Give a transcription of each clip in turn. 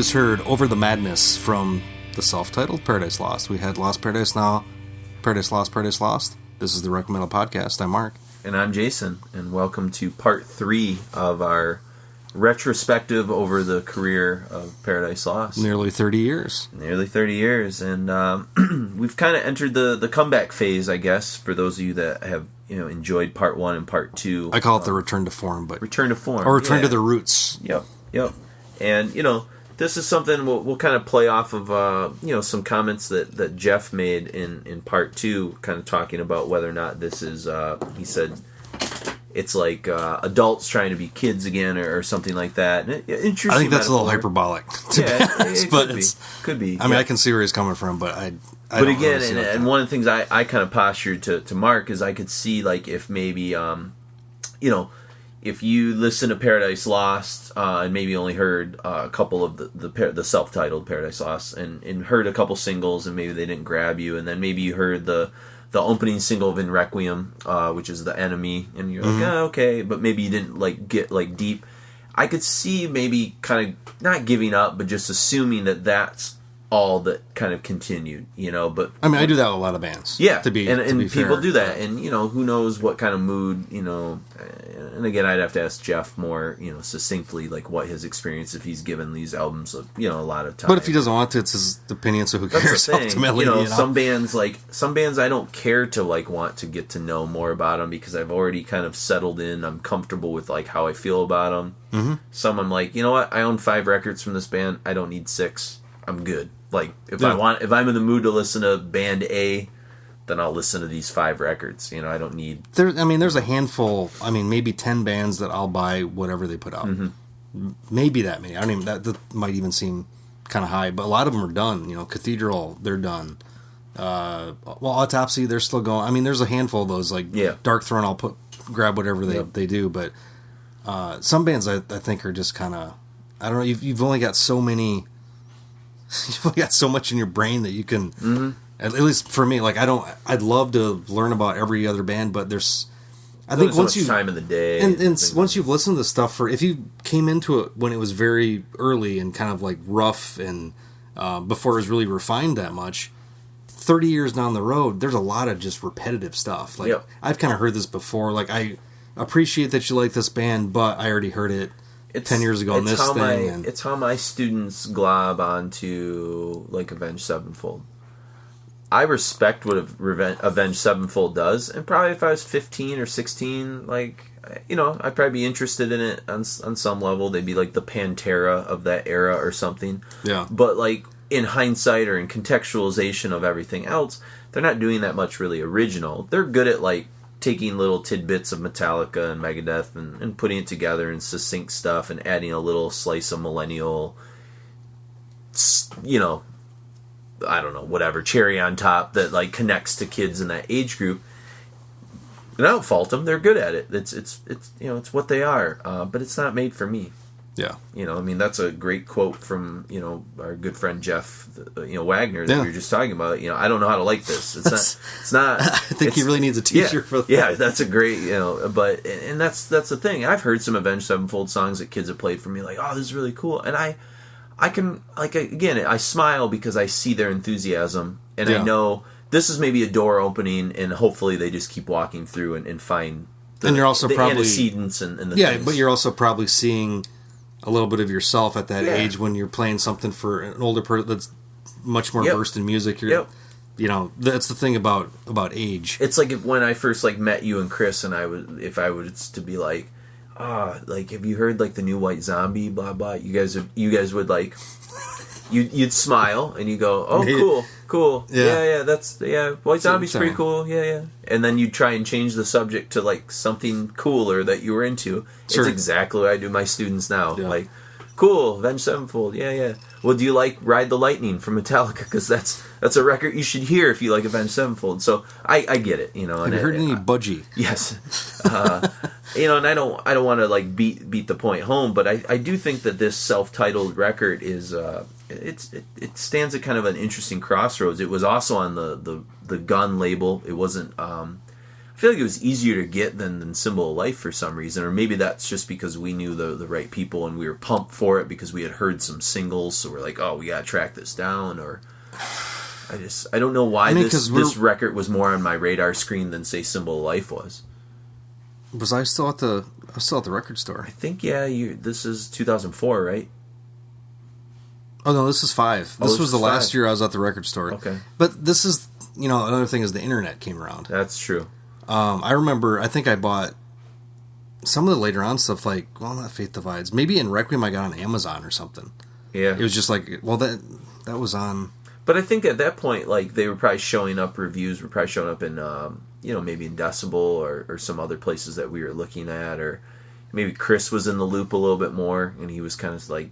just heard Over the Madness from the self-titled Paradise Lost. We had Lost Paradise Now, Paradise Lost, Paradise Lost. This is the Requiem Podcast. I'm Mark. And I'm Jason, and welcome to part 3 of our retrospective over the career of Paradise Lost. Nearly 30 years. Nearly 30 years, and we've kind of entered the comeback phase, I guess, for those of you that have enjoyed part 1 and part 2. I call it the return to form, but return to form. Or return to the roots. Yep. And, this is something we'll kind of play off of, some comments that Jeff made in part 2, kind of talking about whether or not this is, he said, it's like adults trying to be kids again or something like that. Interesting. I think that's a little hyperbolic, it could be. I mean, I can see where he's coming from, but I but again, and one of the things I kind of postured to Mark is I could see, like, if maybe, if you listen to Paradise Lost and maybe only heard a couple of the self-titled Paradise Lost and heard a couple singles and maybe they didn't grab you, and then maybe you heard the opening single of In Requiem, which is The Enemy, and you're like, okay, but maybe you didn't get deep. I could see maybe kind of not giving up, but just assuming that that's all that kind of continued, but I mean, I do that with a lot of bands. Yeah, to be people fair, do that, and who knows what kind of mood, and again, I'd have to ask Jeff more, succinctly, like what his experience, if he's given these albums a lot of time. But if he doesn't want to, it's his opinion, so who cares? Ultimately, some bands I don't care to want to get to know more about them because I've already kind of settled in. I'm comfortable with how I feel about them. Mm-hmm. Some I'm like, you know what? I own 5 records from this band. I don't need 6. I'm good. If I'm in the mood to listen to band A, then I'll listen to these 5 records. I don't need... There's a handful, maybe 10 bands that I'll buy whatever they put out. Mm-hmm. Maybe that many. I don't even... That might even seem kind of high, but a lot of them are done. Cathedral, they're done. Autopsy, they're still going. There's a handful of those, Dark Throne, I'll grab whatever they do, but some bands I think are just kind of... I don't know, you've only got so many... You've only got so much in your brain that you can... Mm-hmm. At least for me, I'd love to learn about every other band, but I think once you time in the day, and once you've listened to stuff if you came into it when it was very early and kind of rough and before it was really refined that much, 30 years down the road, there's a lot of just repetitive stuff. I've kind of heard this before. I appreciate that you like this band, but I already heard it 10 years ago on this thing. It's how my students glob onto Avenged Sevenfold. I respect what Avenged Sevenfold does, and probably if I was 15 or 16, I'd probably be interested in it on some level. They'd be the Pantera of that era or something. Yeah. But in hindsight or in contextualization of everything else, they're not doing that much really original. They're good at taking little tidbits of Metallica and Megadeth and putting it together in succinct stuff and adding a little slice of millennial, I don't know, whatever, cherry on top that connects to kids in that age group. And I don't fault them; they're good at it. It's what they are. But it's not made for me. Yeah. That's a great quote from our good friend Jeff, Wagner that we were just talking about. I don't know how to like this. It's not. I think he really needs a T-shirt for that. Yeah, that's a great But and that's the thing. I've heard some Avenged Sevenfold songs that kids have played for me. Oh, this is really cool, and I can, again, I smile because I see their enthusiasm, and I know this is maybe a door opening, and hopefully they just keep walking through and find the, and you're also the probably, antecedents and the yeah, things. But you're also probably seeing a little bit of yourself at that age when you're playing something for an older person that's much more versed in music. That's the thing about age. It's when I first met you and Chris, and if I was to be have you heard the new White Zombie, blah blah, you guys would you'd smile and you go, oh, cool, yeah, White Zombie's pretty cool, yeah, and then you try and change the subject to something cooler that you were into. Sure. It's exactly what I do my students now. Cool, Avenged Sevenfold, yeah. Well, do you like Ride the Lightning from Metallica? Because that's a record you should hear if you like Avenged Sevenfold. So I get it, Have you heard any Budgie? Yes, and I don't want to beat the point home, but I do think that this self-titled record is it stands at kind of an interesting crossroads. It was also on the Gun label. It wasn't. I feel like it was easier to get than Symbol of Life for some reason, or maybe that's just because we knew the right people and we were pumped for it because we had heard some singles, so we're like, oh, we gotta track this down. Or I don't know why this record was more on my radar screen than say Symbol of Life was. Was I still at the record store? I think this is 2004, right? Oh no, this is 5. This was the last year I was at the record store. Okay, but this is another thing is the internet came around. That's true. I remember, I think I bought some of the later on stuff, like, well, not Faith Divides. Maybe in Requiem I got on Amazon or something. Yeah. It was just like, well, that was on... But I think at that point, like, they were probably showing up, reviews were probably showing up in, maybe in Decibel or some other places that we were looking at, or maybe Chris was in the loop a little bit more, and he was kind of, like,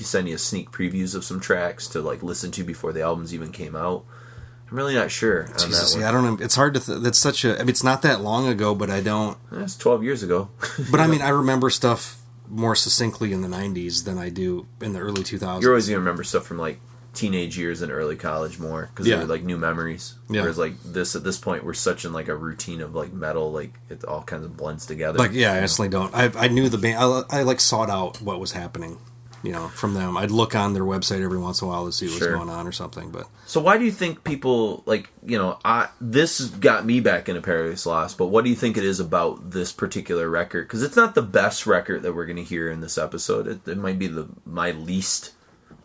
sending us sneak previews of some tracks to, like, listen to before the albums even came out. I'm really not sure on Jesus, that one. Yeah, I don't know. It's hard to... That's such a... I mean, it's not that long ago, but I don't... That's 12 years ago. But I mean, I remember stuff more succinctly in the 90s than I do in the early 2000s. You're always going to remember stuff from, like, teenage years and early college more, because they were, like, new memories. Yeah. Whereas, like, at this point, we're such in, like, a routine of, like, metal, like, it all kinds of blends together. Like, yeah, I honestly don't. I knew the band... I like, sought out what was happening. From them. I'd look on their website every once in a while to see what's going on or something. But so why do you think people, like, this got me back into Paradise Lost, but what do you think it is about this particular record? Because it's not the best record that we're going to hear in this episode. It might be my least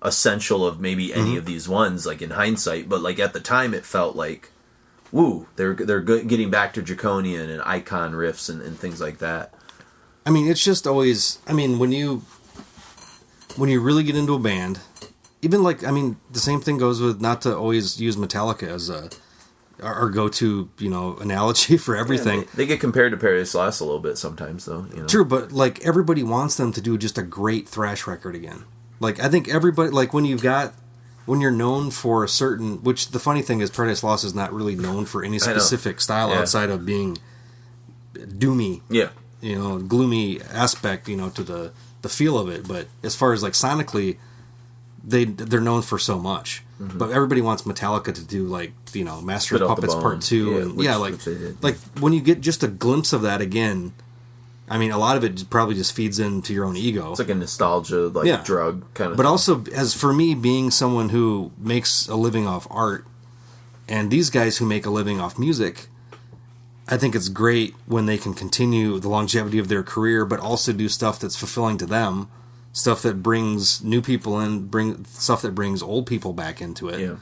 essential of maybe any of these ones, like, in hindsight. But, like, at the time, it felt like, woo, they're getting back to Draconian and Icon riffs and things like that. I mean, it's just always... I mean, when you really get into a band, even like, I mean, the same thing goes with, not to always use Metallica as our go-to, analogy for everything. Yeah, they get compared to Paradise Lost a little bit sometimes, though. True, but like everybody wants them to do just a great thrash record again. Like, I think everybody, like when you're known for a certain, which the funny thing is Paradise Lost is not really known for any specific style outside of being doomy. Yeah. Gloomy aspect, to the feel of it, but as far as like sonically, they're known for so much. Mm-hmm. But everybody wants Metallica to do like Master of Puppets Part 2, like when you get just a glimpse of that again, I mean, a lot of it probably just feeds into your own ego. It's like a nostalgia, drug kind of. But also, as for me, being someone who makes a living off art, and these guys who make a living off music, I think it's great when they can continue the longevity of their career, but also do stuff that's fulfilling to them, stuff that brings new people in, stuff that brings old people back into it. Yeah.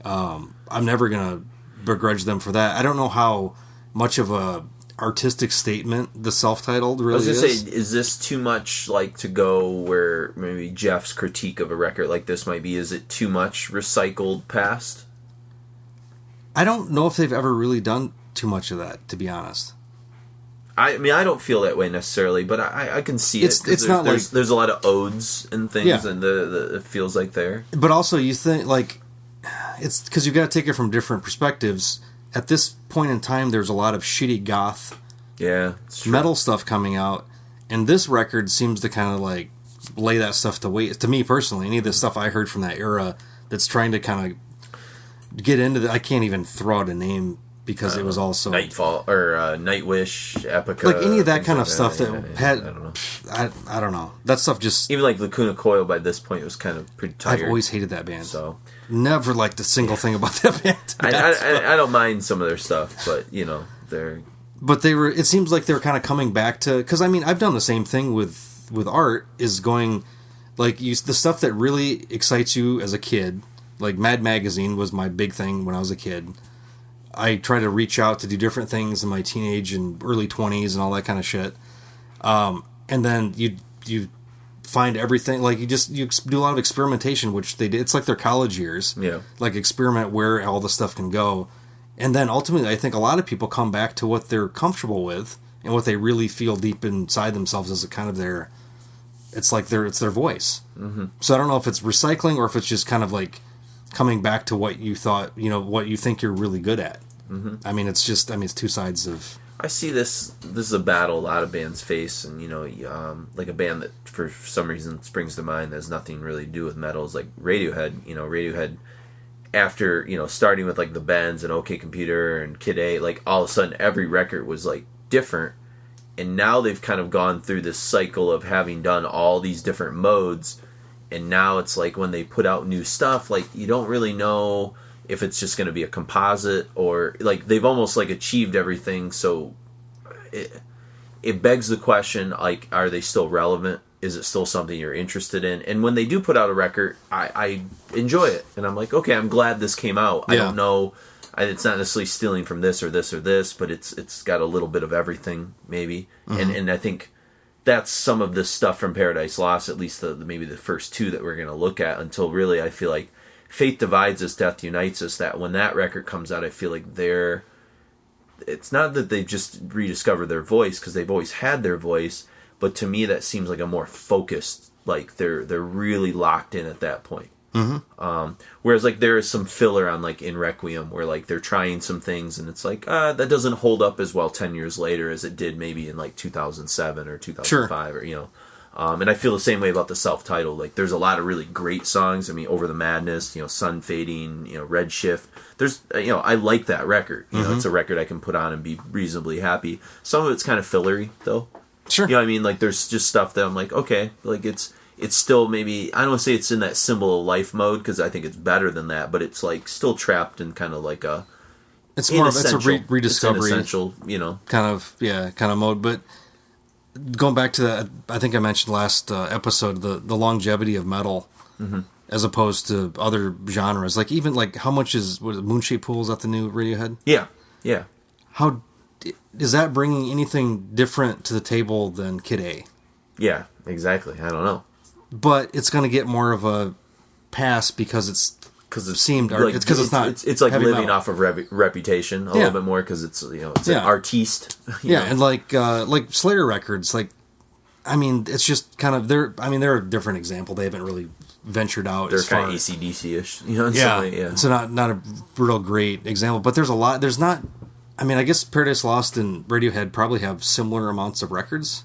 I'm never gonna begrudge them for that. I don't know how much of a artistic statement the self-titled really is. I was gonna say, is this too much like to go where maybe Jeff's critique of a record like this might be? Is it too much recycled past? I don't know if they've ever really done too much of that, to be honest. I mean, I don't feel that way necessarily, but I can see it. It's not like there's a lot of odes and things, and it feels like there. But also, you think like it's because you got to take it from different perspectives. At this point in time, there's a lot of shitty goth, metal stuff coming out, and this record seems to kind of like lay that stuff to waste. To me personally, any of the stuff I heard from that era that's trying to kind of get into I can't even throw out a name. Because it was also Nightfall or Nightwish, Epica, like any of that kind of like stuff that had. I don't know. I don't know. That stuff just even like Lacuna Coil by this point was kind of pretty tired. I've always hated that band. So never liked a single thing about that band. I don't mind some of their stuff, but they're. But they were. It seems like they were kind of coming back to because I mean I've done the same thing with art is going like the stuff that really excites you as a kid. Like Mad Magazine was my big thing when I was a kid. I try to reach out to do different things in my teenage and early 20s and all that kind of shit. And then you find everything, like you do a lot of experimentation, which they did. It's like their college years. Yeah. Like experiment where all the stuff can go. And then ultimately, I think a lot of people come back to what they're comfortable with and what they really feel deep inside themselves as a kind of it's their voice. Mm-hmm. So I don't know if it's recycling or if it's just kind of like coming back to what you thought, what you think you're really good at. Mm-hmm. I mean, it's two sides of... I see this is a battle a lot of bands face, and, like a band that for some reason springs to mind that has nothing really to do with metal is like Radiohead. Radiohead after, starting with like the Bends and OK Computer and Kid A, like all of a sudden every record was like different. And now they've kind of gone through this cycle of having done all these different modes. And now it's like when they put out new stuff, like you don't really know if it's just going to be a composite or like they've almost like achieved everything. So it begs the question, like, are they still relevant? Is it still something you're interested in? And when they do put out a record, I enjoy it. And I'm like, okay, I'm glad this came out. I don't know. It's not necessarily stealing from this or this or this, but it's got a little bit of everything, maybe. Mm-hmm. And I think that's some of this stuff from Paradise Lost, at least maybe the first two that we're going to look at, until really I feel like Faith Divides Us, Death Unites Us, that when that record comes out, I feel like it's not that they've just rediscovered their voice, because they've always had their voice, but to me that seems like a more focused, like they're really locked in at that point. Mm-hmm. Whereas like there is some filler on like in Requiem where like they're trying some things and it's like that doesn't hold up as well 10 years later as it did maybe in like 2007 or 2005 or and I feel the same way about the self-titled. Like there's a lot of really great songs. I mean, Over the Madness, Sun Fading, Redshift. There's I like that record. It's a record I can put on and be reasonably happy. Some of it's kind of fillery though. Sure. I mean, like there's just stuff that I'm like, okay, like it's still maybe, I don't want to say it's in that Symbol of Life mode, because I think it's better than that, but it's like still trapped in kind of like a... It's more of it's a rediscovery. It's essential, kind of mode. But going back to that, I think I mentioned last episode, the longevity of metal, as opposed to other genres. Like even like how much is Moonshaped Pool? Is that the new Radiohead? Yeah. How is that bringing anything different to the table than Kid A? Yeah, exactly. I don't know. But it's going to get more of a pass because it seemed like, it's because it's not it's like living metal. Off of reputation a little bit more, because it's it's an artiste. And like Slayer records, like I mean it's just kind of they're a different example. They haven't really ventured out. They're as kind far of AC/DC-ish, in some way, So not a real great example, but there's a lot. There's not. I mean, I guess Paradise Lost and Radiohead probably have similar amounts of records.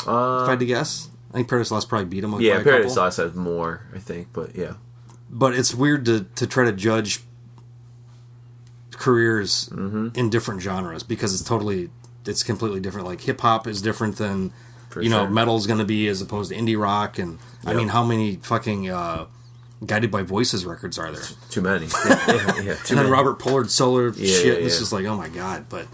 If I had to guess. I think Paradise Lost probably beat them. Yeah, Paradise Lost has more, I think, but yeah. But it's weird to try to judge careers in different genres, because it's completely different. Like hip hop is different than metal is going to be, as opposed to indie rock. And I mean, how many fucking Guided by Voices records are there? Too many. And then Robert Pollard solo shit. It's just like, oh my god, but.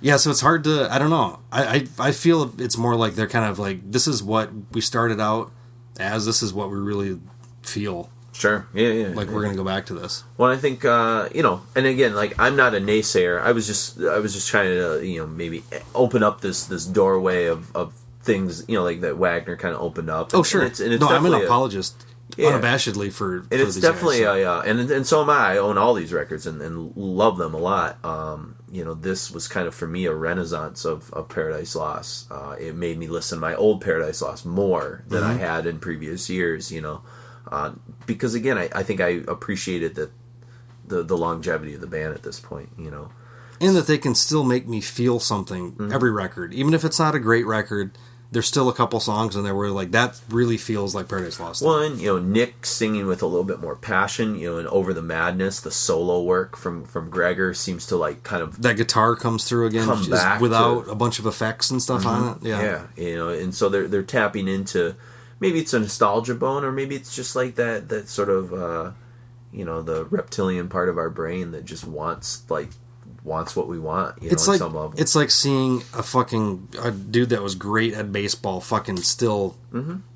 Yeah, so it's hard to... I don't know. I feel it's more like they're kind of like, this is what we started out as, this is what we really feel. Sure, yeah. Like, we're going to go back to this. Well, I think, and again, like, I'm not a naysayer. I was just trying to, maybe open up this doorway of things, like that Wagner kind of opened up. Oh, sure. And it's I'm an apologist. Unabashedly for and it's definitely guys, and so am I. I own all these records and love them a lot. This was kind of for me a renaissance of Paradise Lost. It made me listen to my old Paradise Lost more than I had in previous years. Because again, I think I appreciated the longevity of the band at this point. And that they can still make me feel something every record, even if it's not a great record. There's still a couple songs in there where like that really feels like Paradise Lost. Well, and Nick singing with a little bit more passion, and Over the Madness, the solo work from Gregor seems to like kind of that guitar comes through again, without a bunch of effects and stuff on it. Yeah, and so they're tapping into, maybe it's a nostalgia bone, or maybe it's just like that sort of the reptilian part of our brain that just wants what we want, it's at like, some level. It's like seeing a dude that was great at baseball fucking still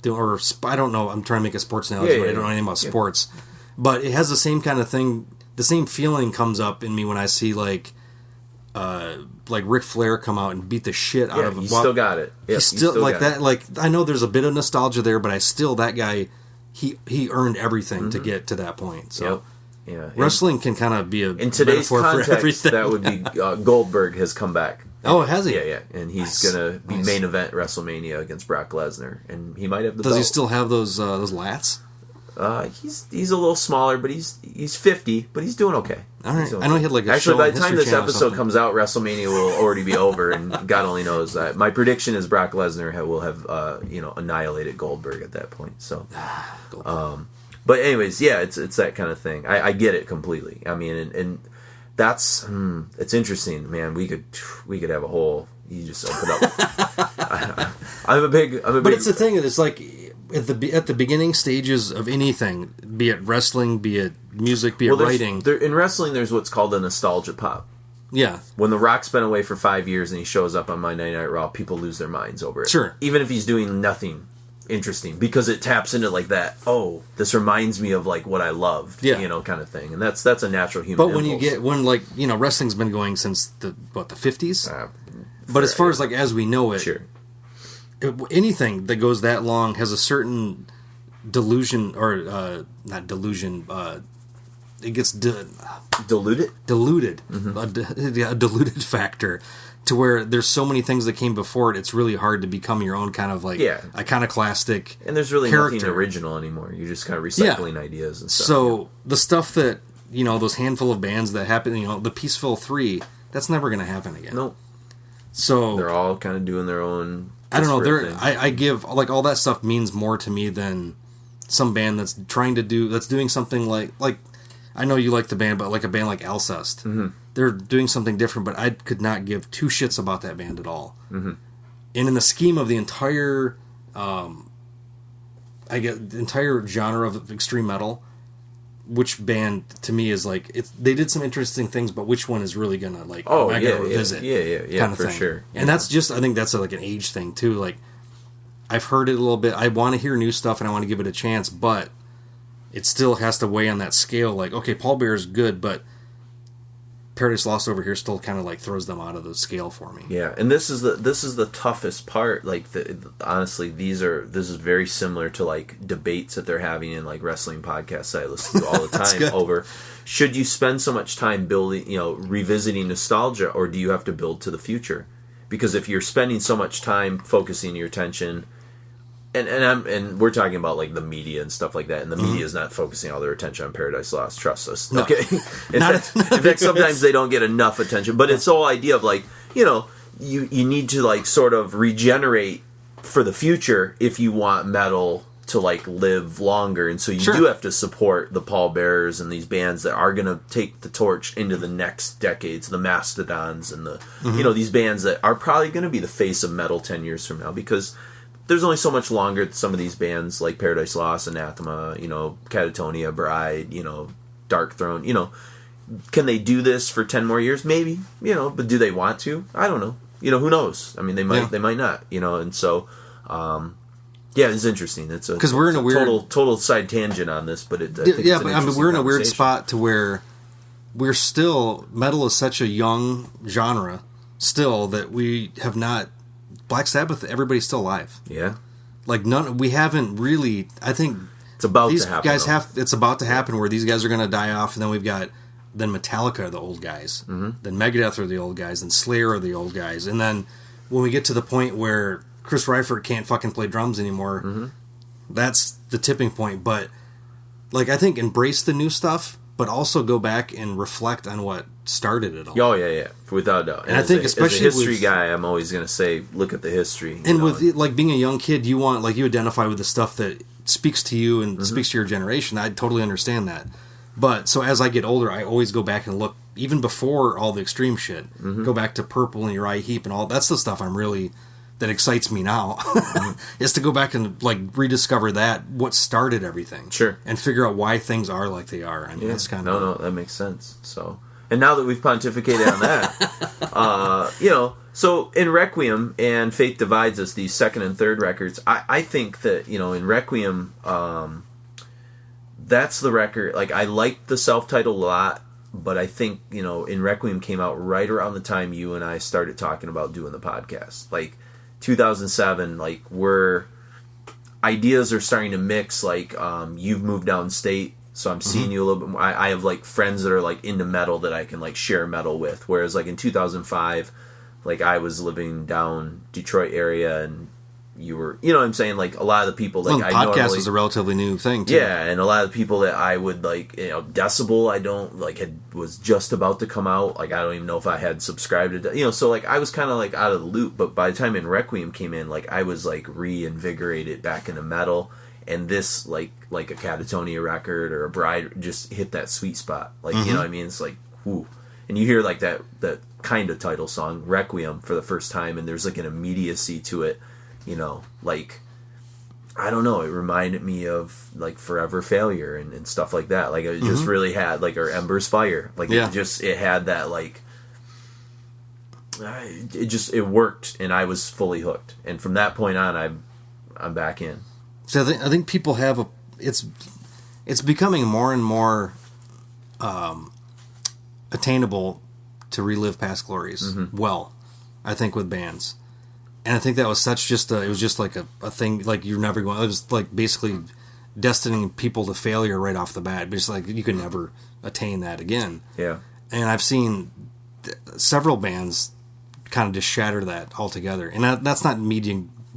or I don't know, I'm trying to make a sports analogy, I don't know anything about sports, but it has the same kind of thing, the same feeling comes up in me when I see like Ric Flair come out and beat the shit out of him. He still got it. Yep, he's still like that. Like I know there's a bit of nostalgia there, but that guy, he earned everything to get to that point. So. Yep. Yeah, wrestling can kind of be in today's context. That would be Goldberg has come back. Oh, has he? Yeah, and he's gonna be main event WrestleMania against Brock Lesnar, and he might have the. Does belt. He still have those lats? He's a little smaller, but he's 50, but he's doing okay. All right, I know he had like a actually. Show By the time this Channel episode comes out, WrestleMania will already be over, and God only knows that. My prediction is Brock Lesnar will have annihilated Goldberg at that point. So, But anyways, yeah, it's that kind of thing. I get it completely. I mean, and that's it's interesting, man. We could have a whole. You just open up. I'm a big. But it's the thing that it's like at the beginning stages of anything, be it wrestling, be it music, be it writing. In wrestling, there's what's called a nostalgia pop. Yeah. When The Rock's been away for 5 years and he shows up on Monday Night Raw, people lose their minds over it. Sure. Even if he's doing nothing interesting, because it taps into like that. Oh, this reminds me of like what I loved. Yeah. Kind of thing, and that's a natural human. But when impulse. wrestling's been going since the 50s. But as far as like as we know it, sure. Anything that goes that long has a certain delusion, or not delusion. It gets diluted. Mm-hmm. A diluted factor, to where there's so many things that came before it. It's really hard to become your own kind of like iconoclastic. And there's really character. Nothing original anymore. You're just kind of recycling ideas and stuff. So the stuff that those handful of bands that happen, the Peaceful 3, that's never going to happen again. Nope. So they're all kind of doing their own. I don't know. I give like all that stuff means more to me than some band that's doing something like I know you like the band, but like a band like Alcest, they're doing something different. But I could not give two shits about that band at all. Mm-hmm. And in the scheme of the entire, the entire genre of extreme metal, which band to me is like they did some interesting things, but which one is really gonna like revisit? Yeah, kind of for thing. Sure. And that's just I think that's like an age thing too. Like I've heard it a little bit. I want to hear new stuff and I want to give it a chance, but it still has to weigh on that scale. Like okay, Paul Bearer is good, but Paradise Lost over here still kind of like throws them out of the scale for me. Yeah, and this is the toughest part. Like honestly, this is very similar to like debates that they're having in like wrestling podcasts that I listen to all the time over should you spend so much time building, revisiting nostalgia, or do you have to build to the future? Because if you're spending so much time focusing your attention, and we're talking about like the media and stuff like that, and the media is not focusing all their attention on Paradise Lost. Trust us. No. Okay. In fact, sometimes they don't get enough attention. But it's the whole idea of like, you need to like sort of regenerate for the future if you want metal to like live longer, and so you do have to support the pallbearers and these bands that are going to take the torch into the next decades, the Mastodons and the these bands that are probably going to be the face of metal 10 years from now, because there's only so much longer some of these bands like Paradise Lost, Anathema, Catatonia, Bride, Dark Throne, can they do this for 10 more years? Maybe, but do they want to? I don't know. Who knows? I mean, they might not, and so, it's interesting. It's because we're in a weird total side tangent on this, but we're in a weird spot to where we're still, metal is such a young genre still that we have not. Black Sabbath, everybody's still alive. Yeah, like we haven't really. I think it's about these to happen. Guys it's about to happen where these guys are going to die off, and then we've got Metallica are the old guys, then Megadeth are the old guys, then Slayer are the old guys, and then when we get to the point where Chris Reifert can't fucking play drums anymore, that's the tipping point. But like I think embrace the new stuff, but also go back and reflect on what started it all. Oh yeah, without a doubt. And I think especially as a history guy, I'm always going to say, look at the history. And with like being a young kid, you want you identify with the stuff that speaks to you and speaks to your generation. I totally understand that. But so as I get older, I always go back and look, even before all the extreme shit. Go back to Purple and Uriah Heep and all. That's the stuff that excites me now, is to go back and like rediscover what started everything. Sure. And figure out why things are like they are. I mean, that's kind of... No, that makes sense. So, and now that we've pontificated on that, so in Requiem and Fate Divides Us, these second and third records, I think that, in Requiem, that's the record. Like, I liked the self-titled a lot, but I think, in Requiem came out right around the time you and I started talking about doing the podcast. Like, 2007, like, where ideas are starting to mix, like, you've moved downstate, so I'm seeing you a little bit more. I have, like, friends that are, like, into metal that I can, like, share metal with, whereas, like, in 2005, like, I was living down Detroit area, and you were, what I'm saying, like, a lot of the people, like, podcast is a relatively new thing, too. Yeah, and a lot of the people that I would, like, Decibel, I don't, like, was just about to come out, like, I don't even know if I had subscribed to, so, like, I was kind of, like, out of the loop, but by the time In Requiem came in, like, I was, like, reinvigorated back into metal, and this like a Catatonia record or a Bride just hit that sweet spot. Like you know what I mean? It's like whoo, and you hear like that kind of title song Requiem for the first time, and there's like an immediacy to it. You know, like I don't know. It reminded me of like Forever Failure and stuff like that. Like it just really had like or Ember's Fire. Like it had that like. It worked, and I was fully hooked. And from that point on, I'm back in. So I think people have it's becoming more and more attainable to relive past glories. Well, I think with bands, and I think that was such it was just like a thing like you're never going. It was like basically destining people to failure right off the bat. But it's like you could never attain that again. Yeah, and I've seen several bands kind of just shatter that altogether, and that's not me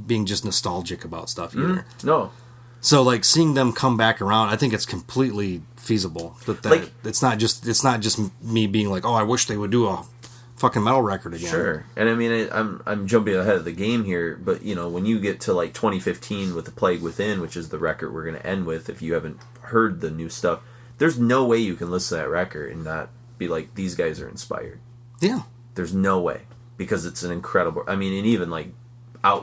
being just nostalgic about stuff either. No. So like seeing them come back around, I think it's completely feasible. That like, it's not just me being like, oh, I wish they would do a fucking metal record again. Sure, and I mean, I'm jumping ahead of the game here, but you know, when you get to like 2015 with The Plague Within, which is the record we're going to end with, if you haven't heard the new stuff, there's no way you can listen to that record and not be like, these guys are inspired. Yeah, there's no way. Because it's an incredible. I mean, and even like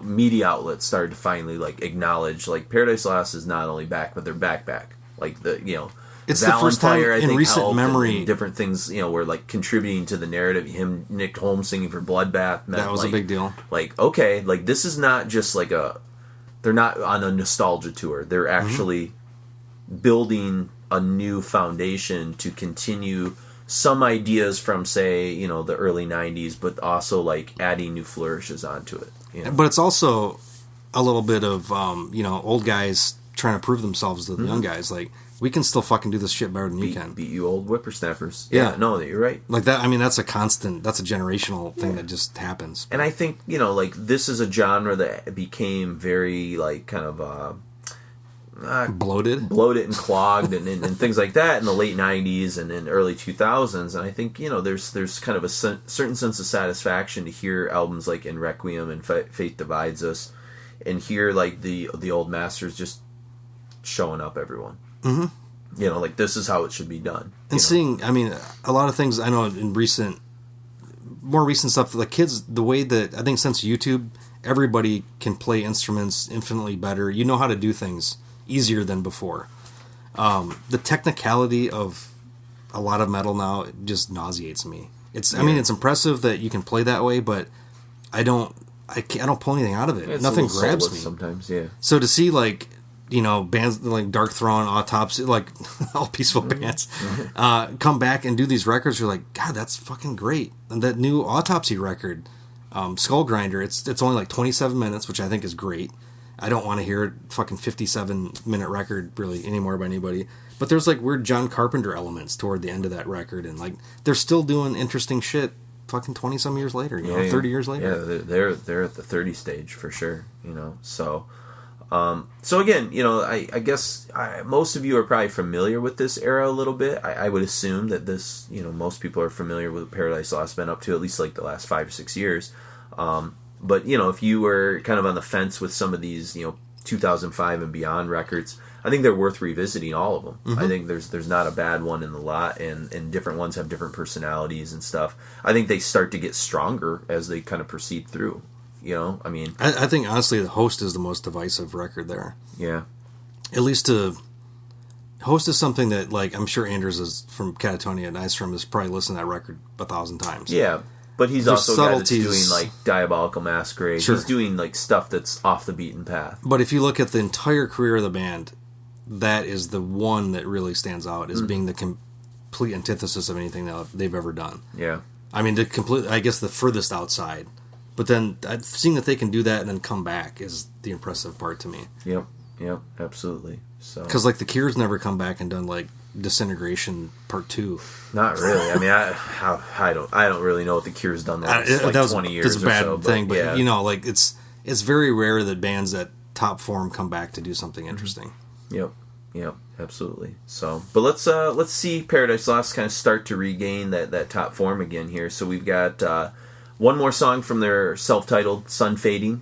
media outlets started to finally like acknowledge like Paradise Lost is not only back, but they're back. Like it's the first time in recent memory. And different things were like contributing to the narrative. Nick Holmes singing for Bloodbath. That was like, a big deal. Like okay, like this is not just like they're not on a nostalgia tour. They're actually building a new foundation to continue. Some ideas from, say, the early 90s, but also, like, adding new flourishes onto it. You know? But it's also a little bit of, old guys trying to prove themselves to the young guys. Like, we can still fucking do this shit better than you can. Beat you old whippersnappers. Yeah. No, you're right. Like that, I mean, that's a generational thing that just happens. And I think, like, this is a genre that became very, like, kind of... bloated and clogged and things like that in the late 90s and in early 2000s, and I think there's kind of a certain sense of satisfaction to hear albums like In Requiem and Faith Divides Us and hear like the old masters just showing up everyone. Like this is how it should be done. And seeing, I mean, a lot of things I know in more recent stuff, like kids, the way that I think since YouTube, everybody can play instruments infinitely better. You know how to do things easier than before. The technicality of a lot of metal now just nauseates me. I mean, it's impressive that you can play that way, but I don't pull anything out of it. Nothing grabs me sometimes. Yeah. So to see like bands like Dark Throne, Autopsy, like all peaceful bands, come back and do these records, you're like, God, that's fucking great. And that new Autopsy record, Skull Grinder, it's only like 27 minutes, which I think is great. I don't want to hear a fucking 57-minute record really anymore by anybody. But there's like weird John Carpenter elements toward the end of that record, and like they're still doing interesting shit fucking 20-some years later, 30 years later. Yeah, they're at the 30 stage for sure, So so again, I guess most of you are probably familiar with this era a little bit. I would assume that this, most people are familiar with Paradise Lost been up to at least like the last 5 or 6 years. But, if you were kind of on the fence with some of these, 2005 and beyond records, I think they're worth revisiting all of them. I think there's not a bad one in the lot, and different ones have different personalities and stuff. I think they start to get stronger as they kind of proceed through, I mean... I think, honestly, The Host is the most divisive record there. Yeah. At least Host is something that, like, I'm sure Anders is from Catatonia and Nystrom has probably listened to that record 1,000 times. Yeah. But he's also a guy that's doing, like, Diabolical Masquerade. Sure. He's doing, like, stuff that's off the beaten path. But if you look at the entire career of the band, that is the one that really stands out as being the complete antithesis of anything that they've ever done. Yeah. I mean, I guess the furthest outside. But then seeing that they can do that and then come back is the impressive part to me. Yep, absolutely. Because, like, the Cure's never come back and done, like, Disintegration Part 2. Not really. I mean, I don't really know what the Cure's done that 20 years. That's a bad so, thing, but yeah. Like it's very rare that bands at top form come back to do something interesting. Yep, absolutely. So, but let's see Paradise Lost kind of start to regain that top form again here. So we've got one more song from their self-titled Sun Fading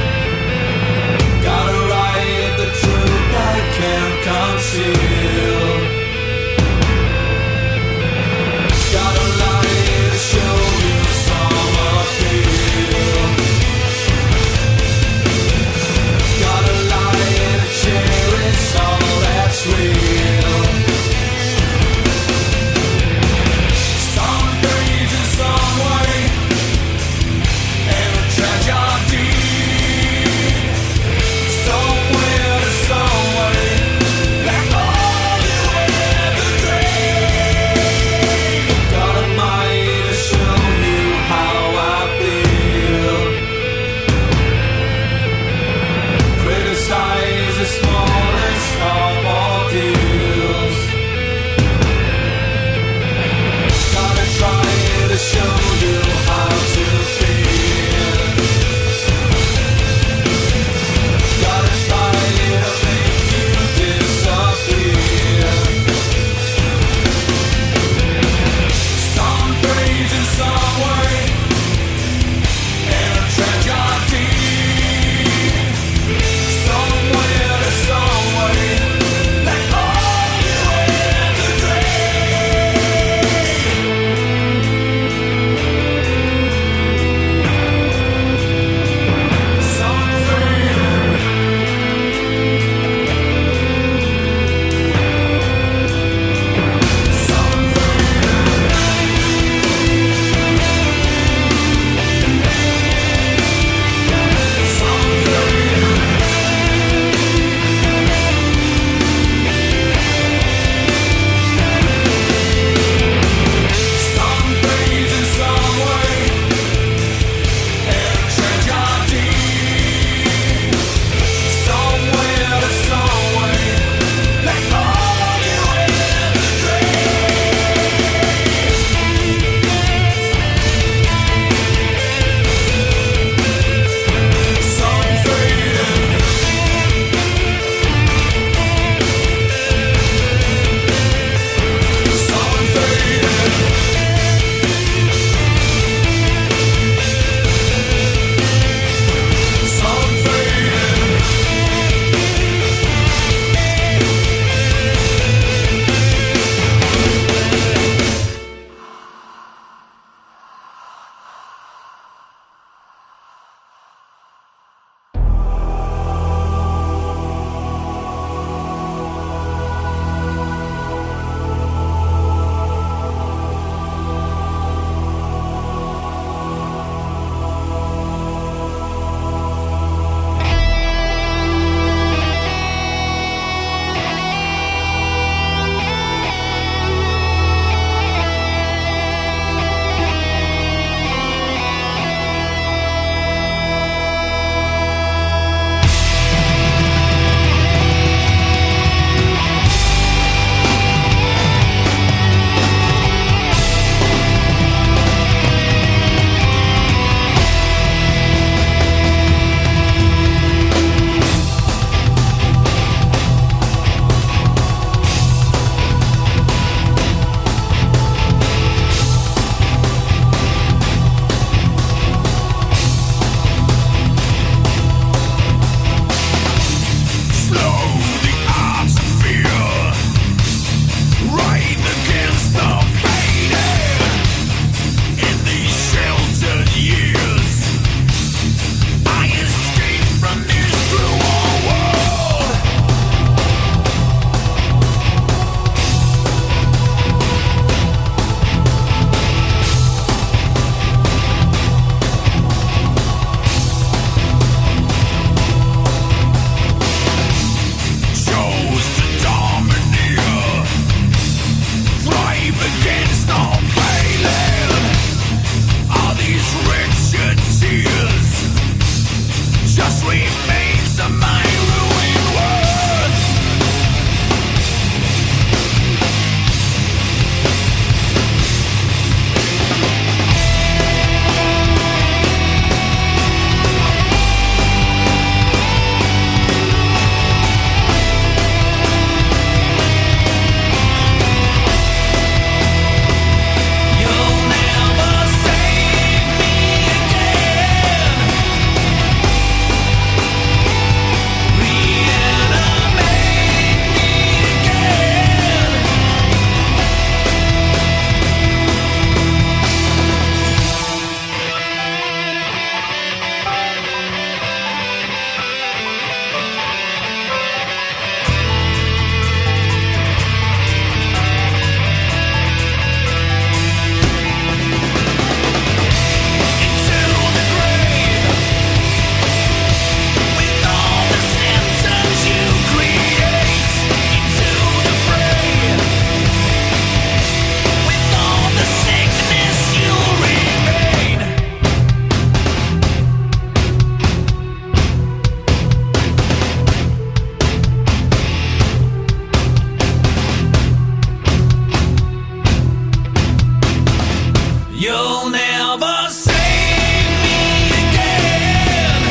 You'll never save me again.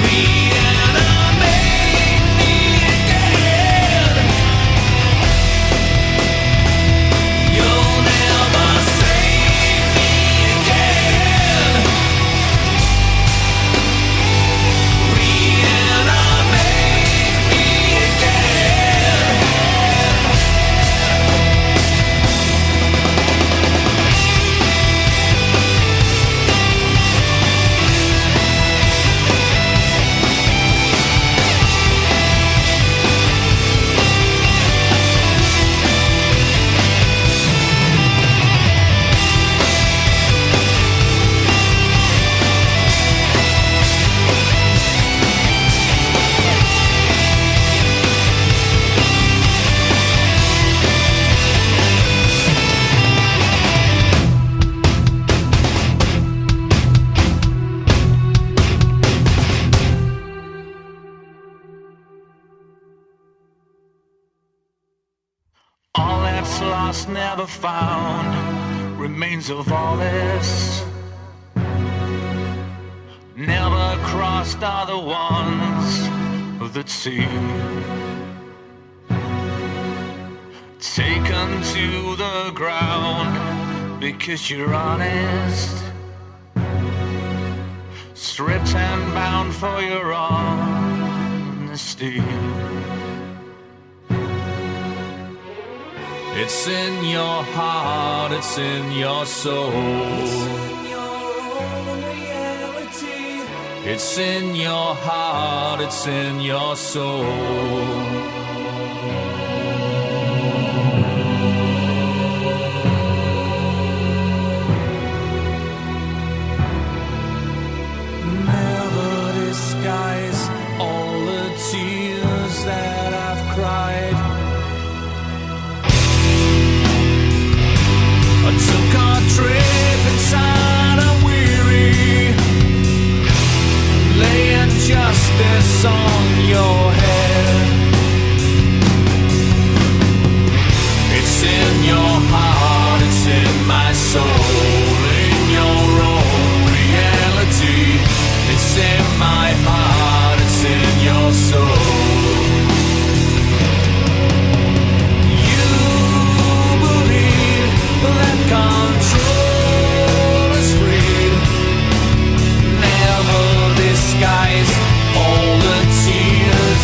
Reanimate me again. You'll never save me again. Reanimate me again. All that's lost, never found, remains of all this. Never crossed are the ones that see. Taken to the ground because you're honest. Stripped and bound for your honesty. It's in your heart, it's in your soul. It's in your heart, it's in your soul. Never disguise all the tears that I've cried. I took a trip inside, I'm weary, laying justice on your head. It's in your heart, it's in my soul, in your own reality. It's in my heart, it's in your soul. That control is free. Never disguise all the tears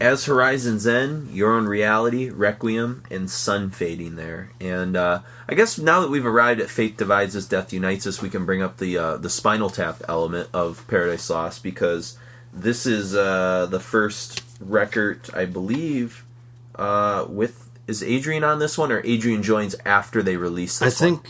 As Horizon's End, Your Own Reality, Requiem, and Sun Fading there. And I guess now that we've arrived at Faith Divides Us, Death Unites Us, we can bring up the Spinal Tap element of Paradise Lost, because this is the first record, I believe, is Adrian on this one, or Adrian joins after they release this one? I think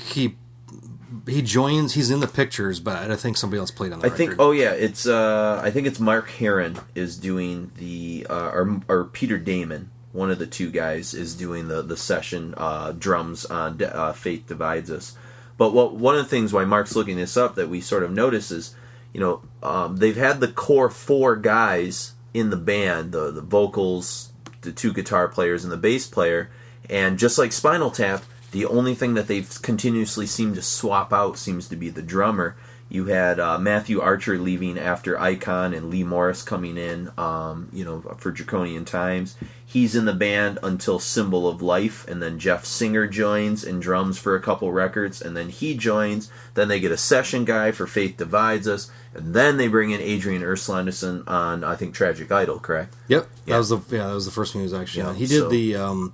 he joins. He's in the pictures, but I think somebody else played on the record. It's I think it's Mark Heron is doing the or Peter Damon, one of the two guys, is doing the session drums on Faith Divides Us. But one of the things why Mark's looking this up that we sort of notice is, they've had the core 4 guys in the band, the vocals, the 2 guitar players, and the bass player, and just like Spinal Tap, the only thing that they've continuously seemed to swap out seems to be the drummer. You had Matthew Archer leaving after Icon and Lee Morris coming in, for Draconian Times. He's in the band until Symbol of Life, and then Jeff Singer joins and drums for a couple records, and then he joins. Then they get a session guy for Faith Divides Us, and then they bring in Adrian Urslander on, I think, Tragic Idol, correct? Yep. Yeah. That was the first one he was actually on. He so- did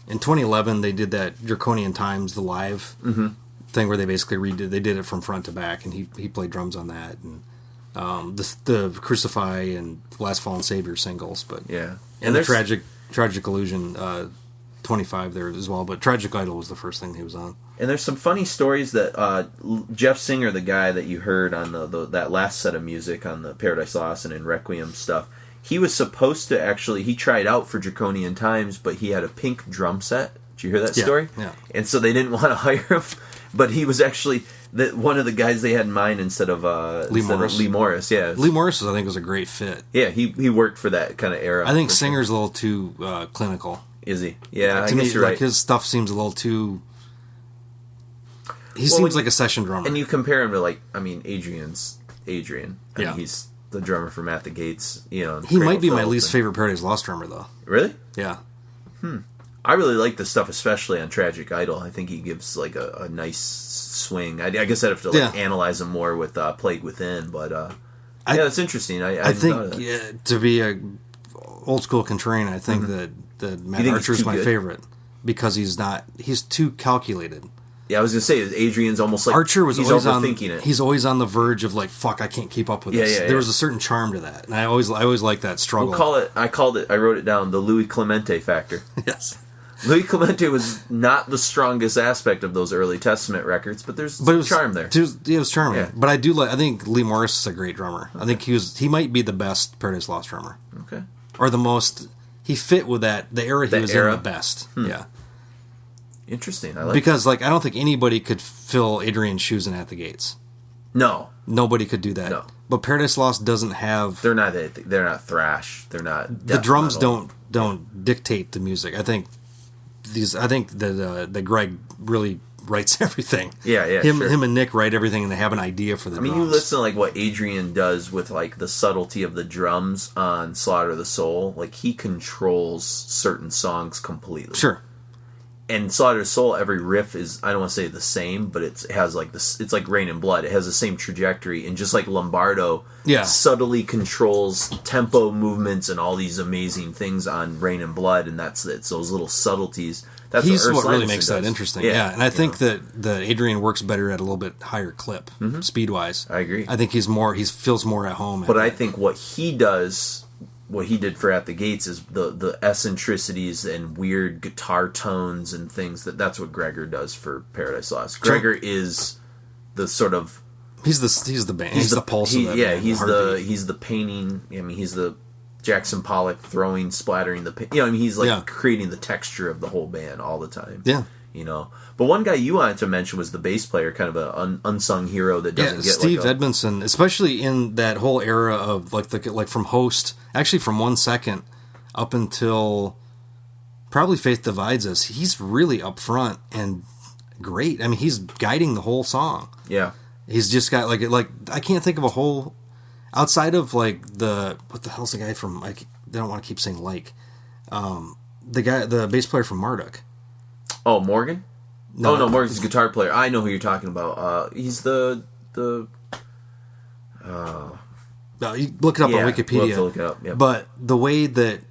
in 2011, they did that Draconian Times, the live thing where they basically they did it from front to back, and he played drums on that, and the Crucify and Last Fallen Savior singles, but Yeah. and the Tragic Illusion 25 there as well, but Tragic Idol was the first thing he was on. And there's some funny stories that Jeff Singer, the guy that you heard on that last set of music on the Paradise Lost and in Requiem stuff, he was supposed to he tried out for Draconian Times, but he had a pink drum set. Did you hear that story? Yeah. And so they didn't want to hire him, but he was actually one of the guys they had in mind instead of Lee Morris. Yeah, Lee Morris, I think, was a great fit. Yeah, he worked for that kind of era. I think Singer's a little too clinical. Is he? Yeah, I to guess me, you're right. His stuff seems a little too. He seems like a session drummer. And you compare him to Adrian's Adrian. I mean, Yeah. he's the drummer from At the Gates. He might be my least favorite Paradise Lost drummer, though. Really? Yeah. I really like this stuff, especially on Tragic Idol. I think he gives a nice swing. I guess I'd have to analyze him more with Plague Within, but it's interesting. I think to be a old school contrarian, I think that Matt Archer's my favorite because he's too calculated. Yeah, I was gonna say Adrian's almost like Archer was he's always overthinking it. He's always on the verge of fuck, I can't keep up with this. There was a certain charm to that, and I always like that struggle. I wrote it down, the Louis Clemente factor. Yes. Louis Clemente was not the strongest aspect of those early Testament records, but there's charm there. It was charming. Yeah. But I think Lee Morris is a great drummer. I think he might be the best Paradise Lost drummer. Okay. Or the most, he fit with the era he was in the best. Yeah. Interesting. I like because I don't think anybody could fill Adrian's shoes in At the Gates. No. Nobody could do that. No. But Paradise Lost doesn't have. They're not thrash. They're not. The drums don't dictate the music. I think that Greg really writes everything. Yeah. Him and Nick write everything, and they have an idea for the drums. You listen to what Adrian does with the subtlety of the drums on Slaughter of the Soul. He controls certain songs completely. Sure. And Slaughter of the Soul, every riff is, I don't want to say the same, but it has this. It's like Rain and Blood. It has the same trajectory, and just like Lombardo, subtly controls tempo movements and all these amazing things on Rain and Blood, and it's those little subtleties. That's what really makes that interesting. Yeah, and I think that Adrian works better at a little bit higher clip, speed wise. I agree. I think he feels more at home. But I think what he does. What he did for At the Gates is the eccentricities and weird guitar tones and things. That's what Gregor does for Paradise Lost. Gregor is the sort of he's the band. He's the pulse of that band, he's the painting. He's the Jackson Pollock splattering the. He's creating the texture of the whole band all the time. Yeah. But one guy you wanted to mention was the bass player, kind of an unsung hero that doesn't get Steve Edmondson, especially in that whole era of from Host, actually from 1 second up until probably Faith Divides Us. He's really up front and great. He's guiding the whole song. Yeah, he's just got I can't think of a whole outside of what the hell's the guy from I don't want to keep saying the bass player from Marduk. Oh, Morgan? No, Morgan's a guitar player. I know who you're talking about. He's the you look it up on Wikipedia. We'll have to look it up. Yep. But the way that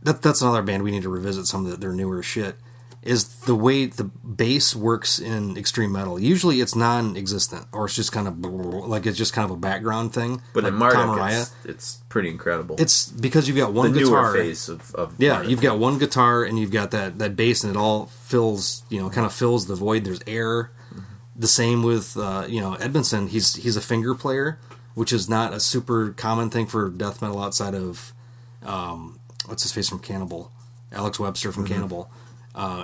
that's another band we need to revisit some of their newer shit, is the way the bass works in extreme metal. Usually it's non-existent, or it's just kind of like it's just kind of a background thing. But like in Marduk, it's pretty incredible. It's because you've got one the guitar. Newer phase of Marduk. You've got one guitar and you've got that bass, and it all fills, kind of fills the void. There's air. Mm-hmm. The same with Edmondson. He's a finger player, which is not a super common thing for death metal outside of what's his face from Cannibal, Alex Webster from Cannibal.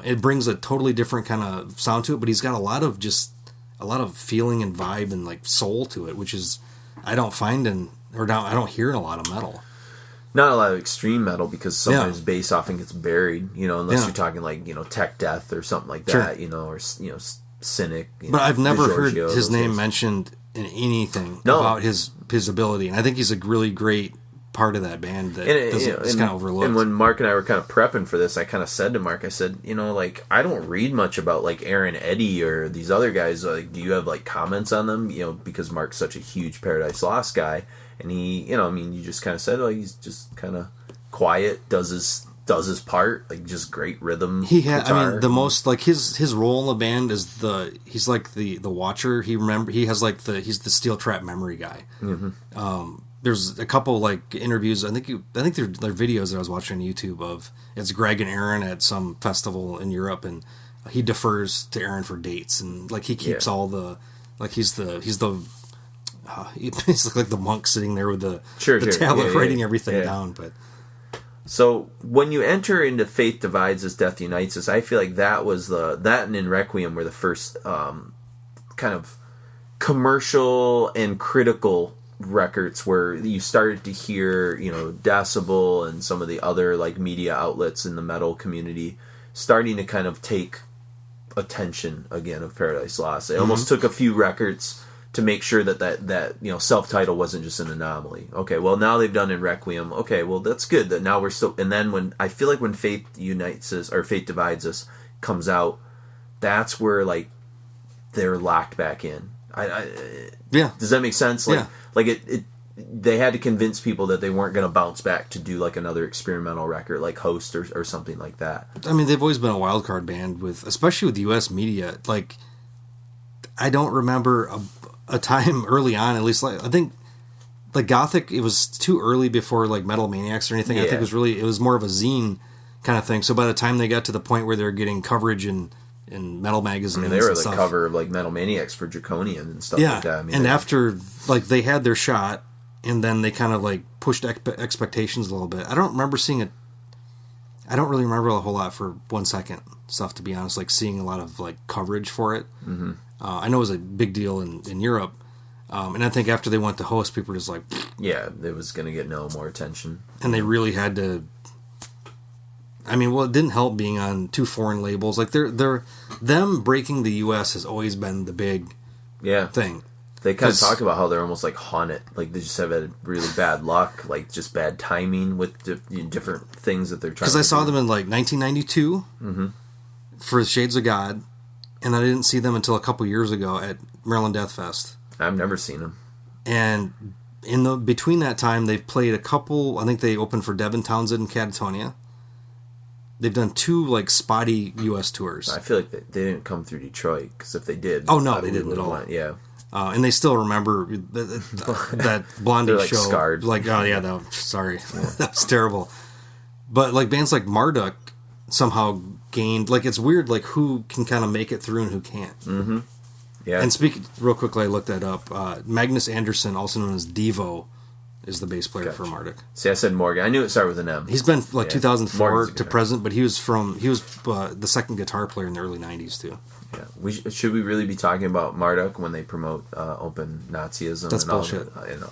It brings a totally different kind of sound to it, but he's got a lot of feeling and vibe and like soul to it, which is I don't hear in a lot of metal. Not a lot of extreme metal, because sometimes bass often gets buried, unless you're talking like tech death or something like that, or Cynic. But I've never heard his name mentioned in anything about his ability, and I think he's a really great part of that band that is kind of overlooked. And when Mark and I were kind of prepping for this, I kind of said to Mark, I said, like, I don't read much about like Aaron Eddy or these other guys. Like, do you have like comments on them? Because Mark's such a huge Paradise Lost guy, and he, you just kind of said, like, he's just kind of quiet, does his part, like just great rhythm. Guitar. The most like his role in the band is he's like the watcher. He's the steel trap memory guy. Mm-hmm. There's a couple like interviews. I think they're videos that I was watching on YouTube of it's Greg and Aaron at some festival in Europe, and he defers to Aaron for dates, and like he keeps all the like he's like the monk sitting there with the tablet writing everything down. But so when you enter into Faith Divides Us, Death Unites Us, I feel like that and in Requiem were the first kind of commercial and critical records where you started to hear, Decibel and some of the other like media outlets in the metal community starting to kind of take attention again of Paradise Lost. It almost took a few records to make sure that self-title wasn't just an anomaly. Okay, well now they've done in Requiem. Okay, well that's good that now we're still. And then when I feel like when Faith Unites Us or Faith Divides Us comes out, that's where like they're locked back in. Does that make sense? Like they had to convince people that they weren't going to bounce back to do like another experimental record like Host or something like that. I mean, they've always been a wild card band especially with U.S. media. Like, I don't remember a time early on, at least I think like Gothic, it was too early before like Metal Maniacs or anything. I think it was more of a zine kind of thing. So by the time they got to the point where they're getting coverage in metal magazines, they were the cover of like Metal Maniacs for Draconian and stuff like that. After like they had their shot, and then they kind of like pushed expectations a little bit. I don't remember seeing it. I don't really remember a whole lot for 1 second stuff, to be honest. Like seeing a lot of like coverage for it. Mm-hmm. I know it was a big deal in Europe, and I think after they went to Host, people were just like, it was going to get no more attention, and they really had to. I mean, well, it didn't help being on two foreign labels. Like them breaking the U.S. has always been the big thing. They kind of talk about how they're almost like haunted. Like they just have had really bad luck, like just bad timing with different things that they're trying. Because I saw them in like 1992 for Shades of God, and I didn't see them until a couple years ago at Maryland Death Fest. I've never seen them. And between that time, they've played a couple. I think they opened for Devin Townsend and Catatonia. They've done two like spotty U.S. tours. I feel like they didn't come through Detroit, because if they did, they didn't at all. And they still remember that Blondie like show. Scarred. Like, that was terrible. But like bands like Marduk somehow gained, like, it's weird, like who can kind of make it through and who can't. Mm-hmm. Yeah. And real quickly, I looked that up. Magnus Andersson, also known as Devo, is the bass player for Marduk. See, I said Morgan. I knew it started with an M. He's been like 2004 to present, but he was the second guitar player in the early 90s too. Yeah, should we really be talking about Marduk when they promote open Nazism? That's and bullshit. I know.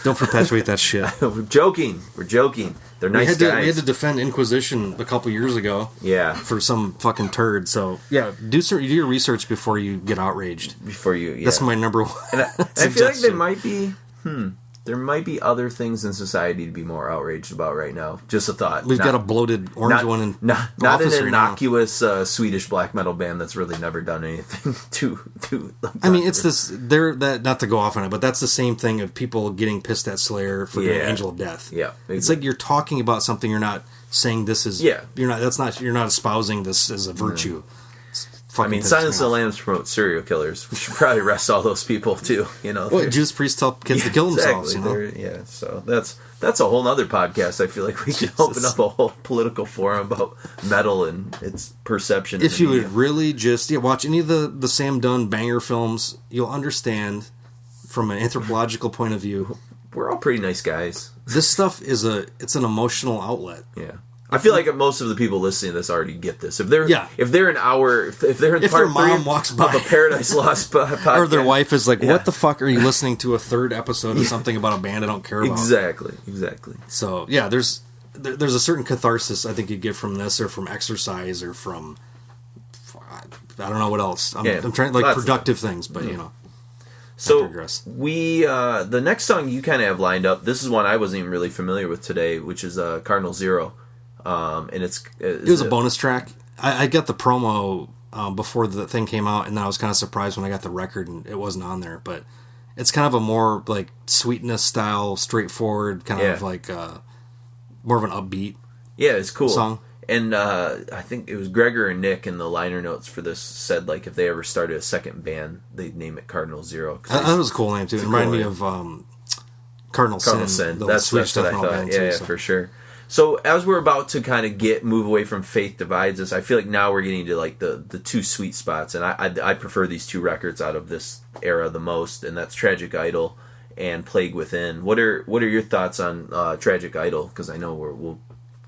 Don't perpetuate that shit. We're joking. They're nice guys. We had to defend Inquisition a couple years ago. Yeah, for some fucking turd. So do your research before you get outraged. That's my number one. And I feel like they might be. there might be other things in society to be more outraged about right now. Just a thought. We've got a bloated orange one in not office an right now. innocuous Swedish black metal band that's really never done anything to. I mean, it's this. They're that not to go off on it, but that's the same thing of people getting pissed at Slayer for doing Angel of Death. Yeah, exactly. It's like you're talking about something. You're not saying this is. Yeah. You're not. That's not. You're not espousing this as a virtue. I mean, Silence of the Lambs promotes serial killers. We should probably arrest all those people too. You know, well, Judas Priests tell kids to kill themselves. Exactly. You know? So that's a whole other podcast. I feel like we could open up a whole political forum about metal and its perception. If you would really just watch any of the Sam Dunn banger films, you'll understand from an anthropological point of view. We're all pretty nice guys. This stuff it's an emotional outlet. Yeah. I feel like most of the people listening to this already get this. If they're an hour, if they're in part their mom 3 walks by of a Paradise Lost podcast, or their wife is like, "What the fuck are you listening to a third episode of something about a band I don't care about?" Exactly. So yeah, there's a certain catharsis I think you get from this, or from exercise, or from I don't know what else. I'm trying like productive things, but you know. So we the next song you kind of have lined up. This is one I wasn't even really familiar with today, which is Cardinal Zero. And it was a bonus track. I got the promo before the thing came out, and then I was kind of surprised when I got the record and it wasn't on there. But it's kind of a more like Sweetness style, straightforward, kind of like more of an upbeat. Yeah, it's cool song. And I think it was Gregor and Nick in the liner notes for this said like if they ever started a second band, they'd name it Cardinal Zero. That was a cool name too. It reminded me of Cardinal Sin. That's what I thought. Yeah, for sure. So as we're about to move away from Faith Divides Us, I feel like now we're getting to like the two sweet spots, and I prefer these two records out of this era the most, and that's Tragic Idol and Plague Within. What are your thoughts on Tragic Idol? Because I know we'll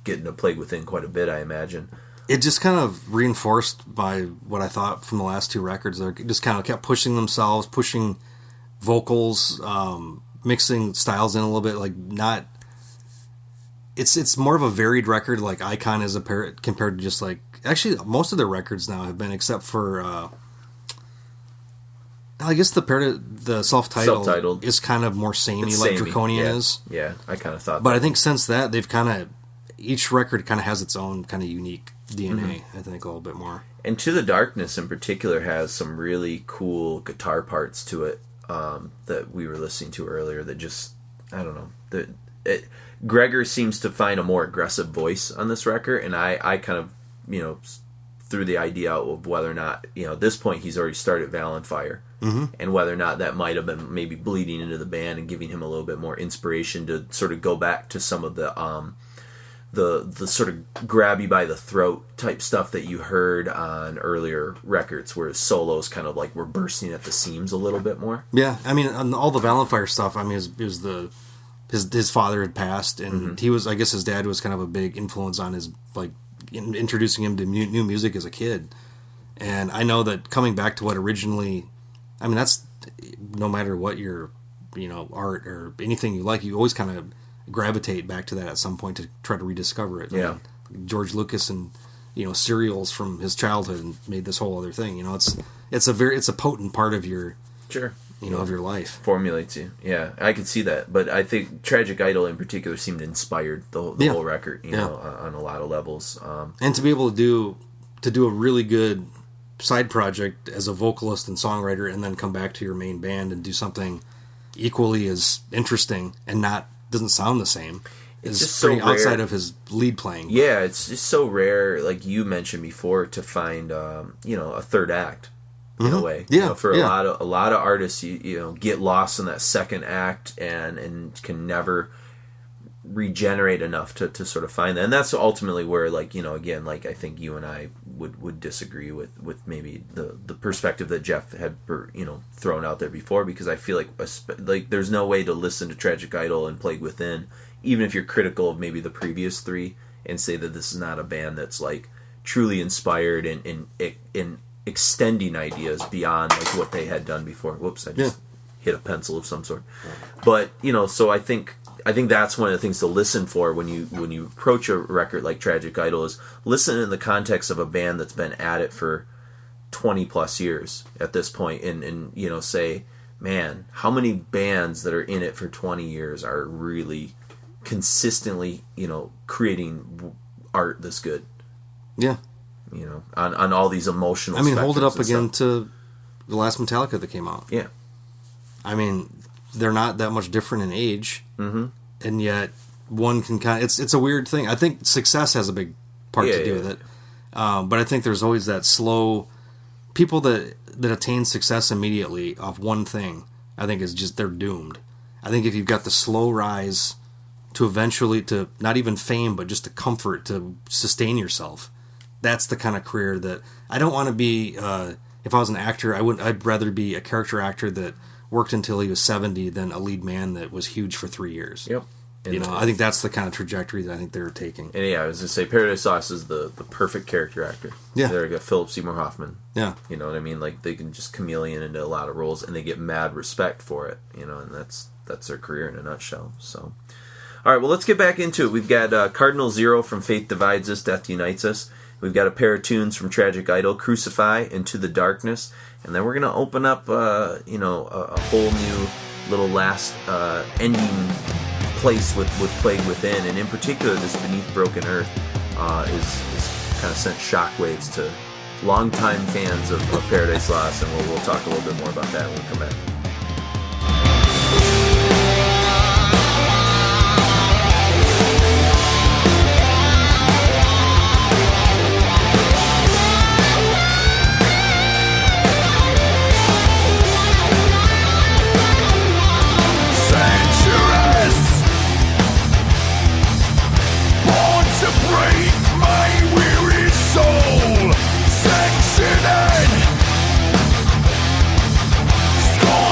get into Plague Within quite a bit, I imagine. It just kind of reinforced by what I thought from the last two records. They just kind of kept pushing themselves, pushing vocals, mixing styles in a little bit, like not. It's more of a varied record, like Icon is compared to just like actually most of their records now have been, except for I guess the self-titled is kind of more samey, like Draconian is. Yeah, I kind of thought. But I think since that they've kind of each record kind of has its own kind of unique DNA. I think a little bit more. And To the Darkness in particular has some really cool guitar parts to it that we were listening to earlier. That just I don't know Gregor seems to find a more aggressive voice on this record, and I kind of, threw the idea out of whether or not, at this point he's already started Valenfire, and whether or not that might have been maybe bleeding into the band and giving him a little bit more inspiration to sort of go back to some of the sort of grab you by the throat type stuff that you heard on earlier records, where his solos kind of like were bursting at the seams a little bit more. Yeah, I mean, on all the Valenfire stuff, I mean, it was his father had passed, and he was, I guess his dad was kind of a big influence on his, like, introducing him to new music as a kid. And I know that coming back to what originally, I mean, that's, no matter what your, art or anything you like, you always kind of gravitate back to that at some point to try to rediscover it. Yeah. I mean, George Lucas and, serials from his childhood and made this whole other thing. It's a potent part of your, sure. Of your life. Formulates you. Yeah, I could see that. But I think Tragic Idol in particular seemed inspired the whole record, on a lot of levels. And to be able to do a really good side project as a vocalist and songwriter, and then come back to your main band and do something equally as interesting and doesn't sound the same. It's just pretty so rare. Outside of his lead playing. Yeah, it's just so rare, like you mentioned before, to find a third act. In a way, for a lot of artists, you get lost in that second act and can never regenerate enough to sort of find that, and that's ultimately where, like, again, like I think you and I would disagree with maybe the perspective that Jeff had thrown out there before, because I feel like there's no way to listen to Tragic Idol and Plague Within, even if you're critical of maybe the previous three, and say that this is not a band that's like truly inspired in extending ideas beyond like what they had done before. Whoops, I just hit a pencil of some sort. But so I think that's one of the things to listen for when you approach a record like Tragic Idol, is listen in the context of a band that's been at it for 20 plus years at this point, and say man, how many bands that are in it for 20 years are really consistently, creating art that's good. Yeah. On all these emotional I mean, hold it up spectrums again stuff. to the last Metallica that came out. Yeah. I mean, they're not that much different in age, and yet one can kind of... It's a weird thing. I think success has a big part to do with it. But I think there's always that slow... People that attain success immediately off one thing, I think is just... They're doomed. I think if you've got the slow rise to eventually... to not even fame, but just to comfort, to sustain yourself, that's the kind of career that... I don't want to be... if I was an actor, I'd rather be a character actor that worked until he was 70 than a lead man that was huge for 3 years. Yep. And I think that's the kind of trajectory that I think they're taking. And I was going to say, Paradise Lost is the perfect character actor. Yeah. There you go, Philip Seymour Hoffman. Yeah. You know what I mean? Like, they can just chameleon into a lot of roles, and they get mad respect for it, and that's their career in a nutshell. So, all right, well, let's get back into it. We've got Cardinal Zero from Faith Divides Us, Death Unites Us. We've got a pair of tunes from Tragic Idol, Crucify, Into the Darkness. And then we're going to open up, a whole new little last ending place with Plague Within. And in particular, this Beneath Broken Earth is kind of sent shockwaves to longtime fans of Paradise Lost. And we'll talk a little bit more about that when we come back. Scorn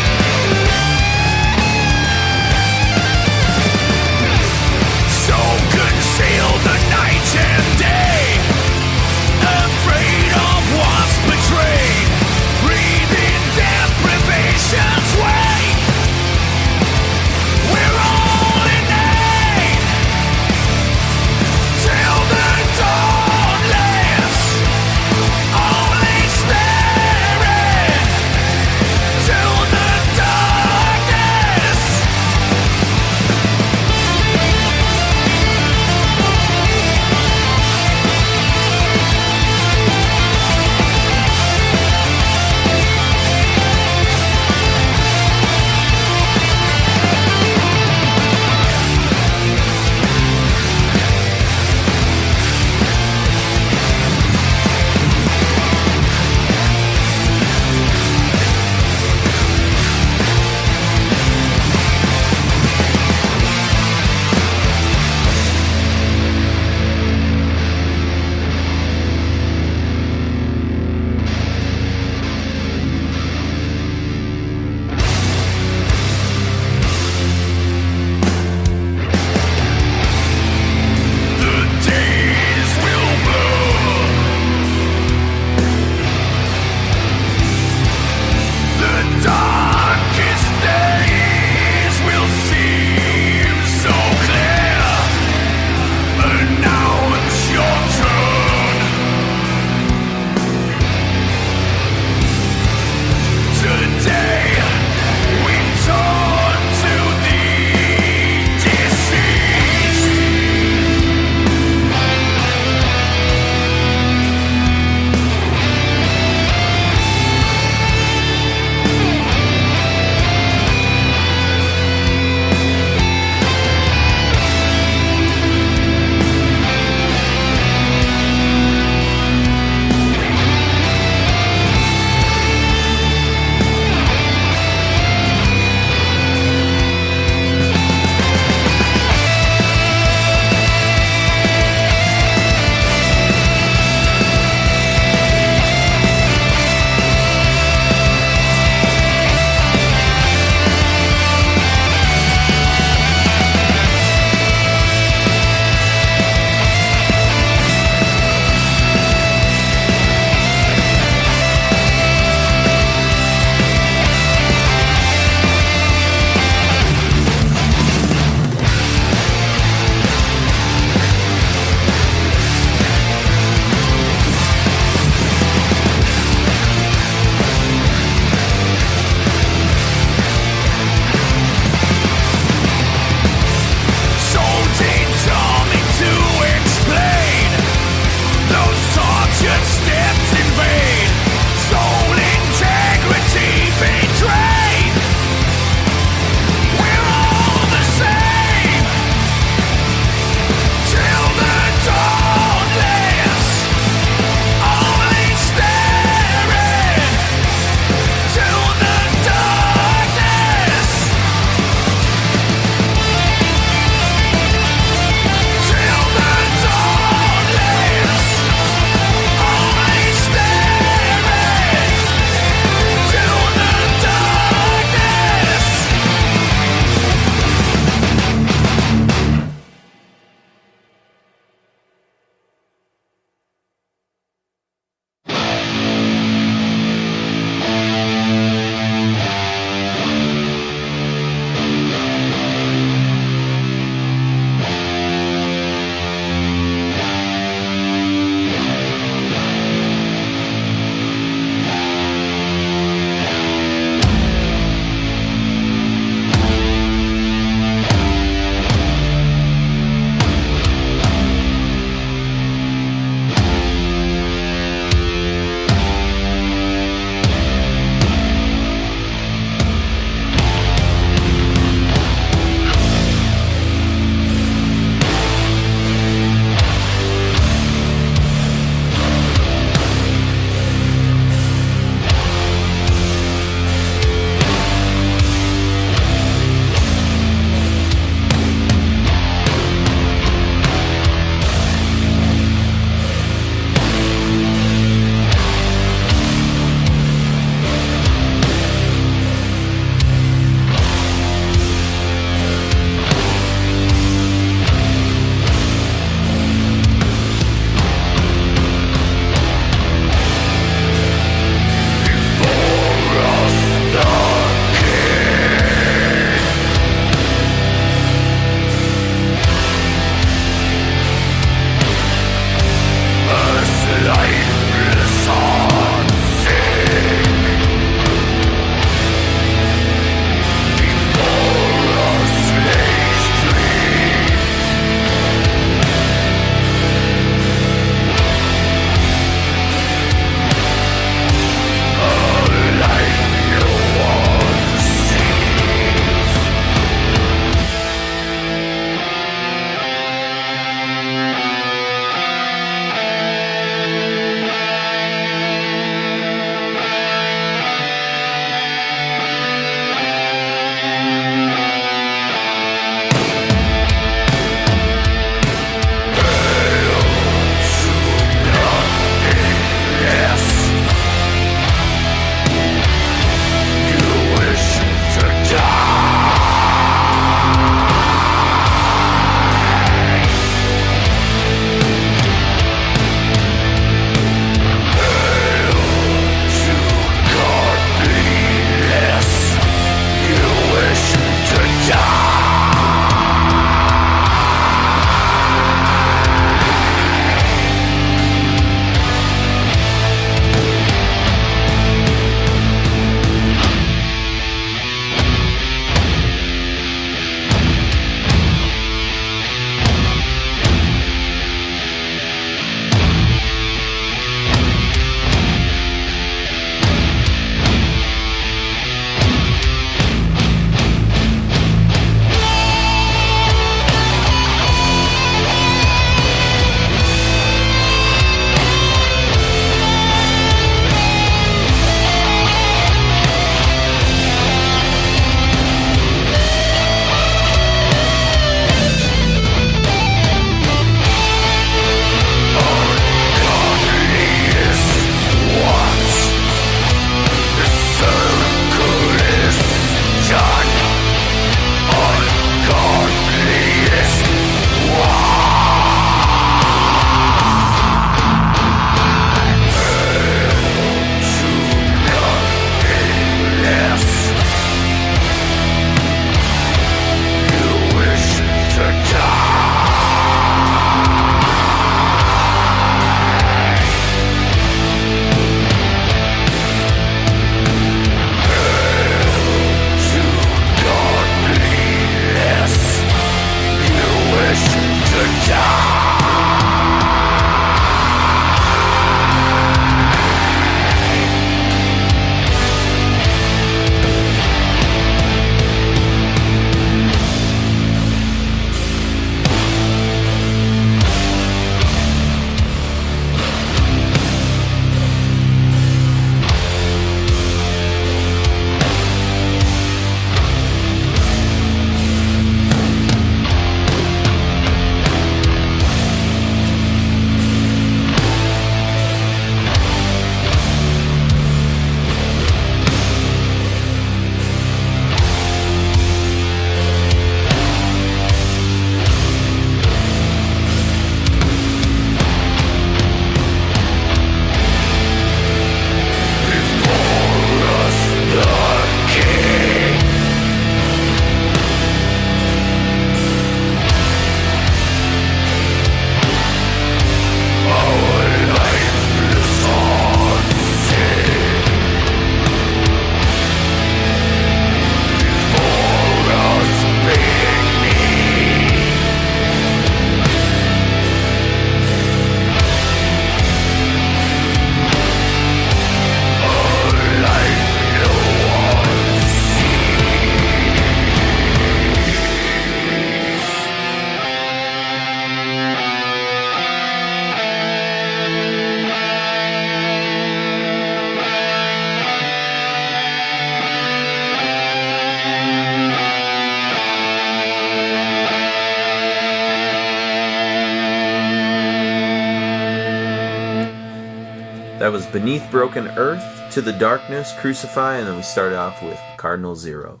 That was Beneath Broken Earth, To the Darkness, Crucify, and then we started off with Cardinal Zero.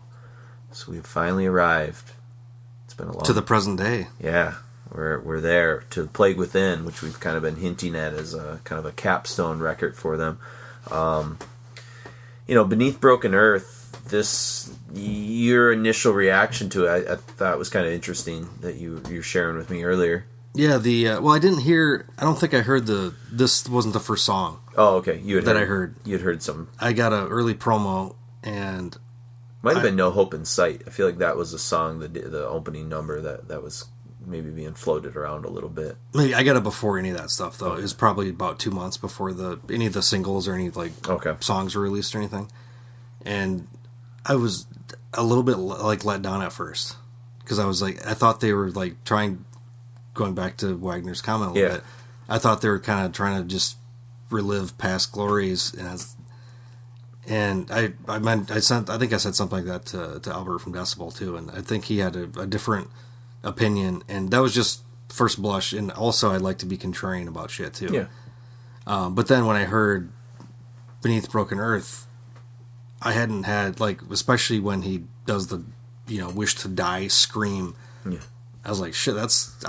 So we've finally arrived. It's been a long... To the present day. Yeah, we're there. To Plague Within, which we've kind of been hinting at as a kind of a capstone record for them. Beneath Broken Earth, your initial reaction to it, I thought was kind of interesting that you're sharing with me earlier. Yeah, I didn't hear. I don't think I heard this wasn't the first song. Oh, okay. I heard. You'd heard some. I got an early promo, and might have been No Hope in Sight. I feel like that was a song, the opening number that was maybe being floated around a little bit. Maybe I got it before any of that stuff though. It was probably about 2 months before any of the singles or any songs were released or anything. And I was a little bit let down at first because I thought they were going back to Wagner's comment a little bit, I thought they were kind of trying to just relive past glories, and I think I said something like that to Albert from Decibel too, and I think he had a different opinion, and that was just first blush, and also I like to be contrarian about shit too. Yeah. But then when I heard Beneath Broken Earth, I hadn't had especially when he does the Wish to Die scream. Yeah. I was like, shit, that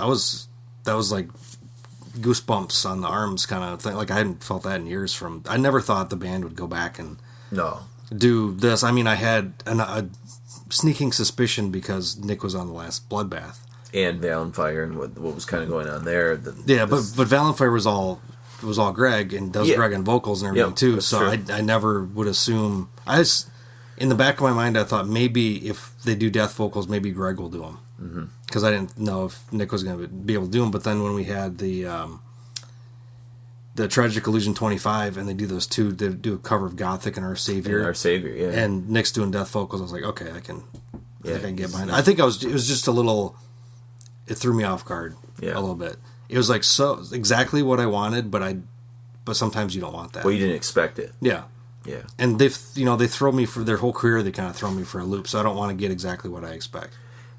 was like goosebumps on the arms kind of thing. I hadn't felt that in years I never thought the band would go back and do this. I mean, I had a sneaking suspicion because Nick was on the last Bloodbath. And Valenfire and what was kind of going on there. But Valenfire was all Greg, and does Greg on vocals and everything too. So I never would assume. In the back of my mind, I thought maybe if they do death vocals, maybe Greg will do them. Because I didn't know if Nick was going to be able to do them. But then when we had the Tragic Illusion 25, and they do those two, they do a cover of Gothic and Our Savior. And Nick's doing death vocals. I was like, okay, I think I can get behind it. I think it was just a little. It threw me off guard a little bit. It was so exactly what I wanted, but sometimes you don't want that. Well, you didn't expect it. Yeah. Yeah. And they throw me for their whole career. They kind of throw me for a loop, so I don't want to get exactly what I expect.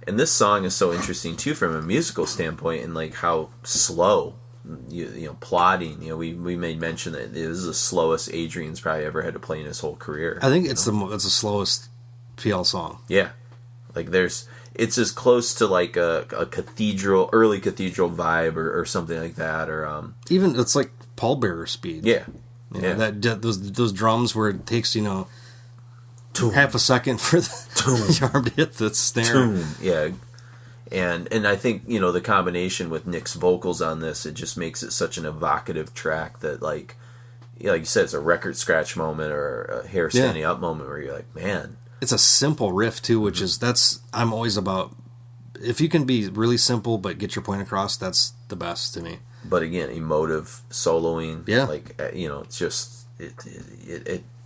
And this song is so interesting too from a musical standpoint, and how slow, plotting. We made mention that it was the slowest Adrian's probably ever had to play in his whole career. I think it's the slowest PL song. Yeah, it's as close to a early cathedral vibe or something like that, or even it's like pallbearer speed. Yeah, those drums where it takes half a second for the arm to hit the snare. Yeah. And I think, the combination with Nick's vocals on this, it just makes it such an evocative track that, like you said, it's a record scratch moment or a hair standing up moment where you're like, man. It's a simple riff, too, which I'm always about, if you can be really simple but get your point across, that's the best to me. But again, emotive soloing. Yeah. It's just,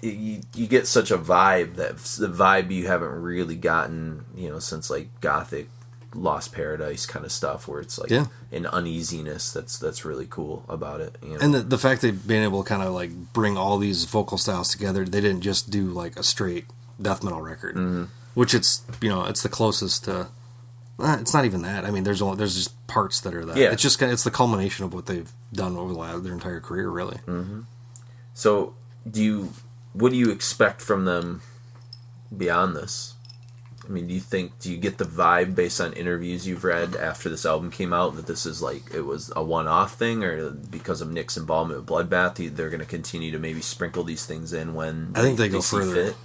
you get such a vibe that's the vibe you haven't really gotten, since Gothic, Lost Paradise kind of stuff, where it's an uneasiness that's really cool about it. And the fact they've been able to kind of bring all these vocal styles together, they didn't just do a straight death metal record, which it's the closest to. It's not even that. I mean, there's just parts that are that. Yeah. It's just it's the culmination of what they've done over their entire career, really. Mm-hmm. So, what do you expect from them beyond this? I mean, do you get the vibe based on interviews you've read after this album came out that this is it was a one-off thing, or because of Nick's involvement with Bloodbath, they're going to continue to maybe sprinkle these things in when I think they go further. Fit?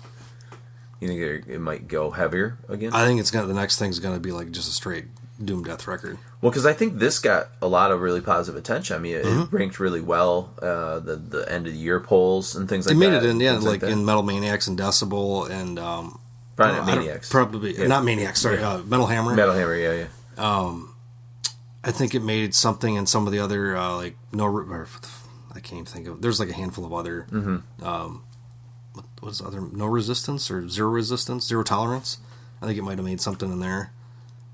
You think it might go heavier again? I think the next thing's going to be just a straight doom death record. Well, because I think this got a lot of really positive attention. I mean, it ranked really well, the end of the year polls and things like that. It made it in, in Metal Maniacs and Decibel and... probably not Maniacs. Not Maniacs, sorry. Metal Hammer. Metal Hammer, yeah. I think it made something in some of the other, I can't even think of... There's a handful of other... What's other... No Resistance or Zero Resistance? Zero Tolerance? I think it might have made something in there.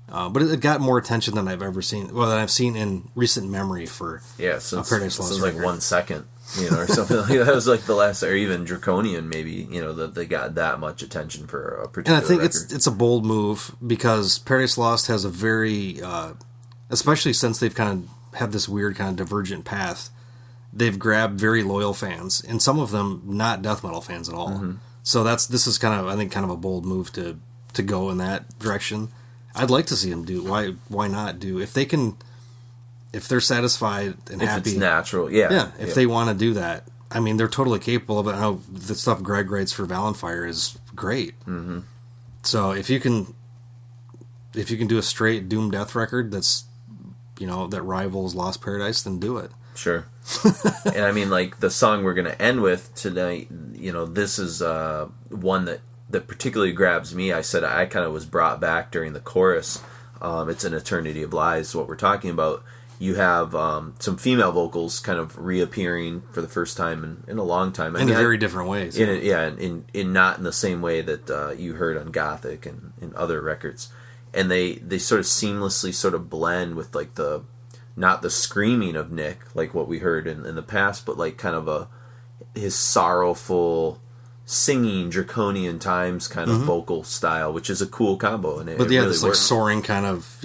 But it got more attention than I've ever seen. Well, than I've seen in recent memory for Paradise Lost. 1 second, or something like that. That was the last, or even Draconian, maybe. That they got that much attention for a particular. And I think record. it's a bold move because Paradise Lost has a very, especially since they've kind of have this weird kind of divergent path. they've grabbed very loyal fans, and some of them not death metal fans at all. So this is kind of, I think, kind of a bold move to go in that direction. I'd like to see them do. Why not do, if they're satisfied and if happy. it's natural, yeah. If they want to do that, I mean, they're totally capable of it. I know the stuff Greg writes for Valenfire is great. Mm-hmm. So if you can do a straight doom death record that's, that rivals Lost Paradise, then do it. Sure. And I mean, like, the song we're going to end with tonight, this is one that particularly grabs me. I said I kind of was brought back during the chorus. It's An Eternity of Lies, what we're talking about. You have some female vocals kind of reappearing for the first time in a long time. In a very different ways. In not in the same way that you heard on Gothic and in other records. And they sort of seamlessly sort of blend with, like, not the screaming of Nick, like what we heard in the past, but like kind of his sorrowful singing Draconian Times kind of vocal style, which is a cool combo. And it really this like soaring kind of,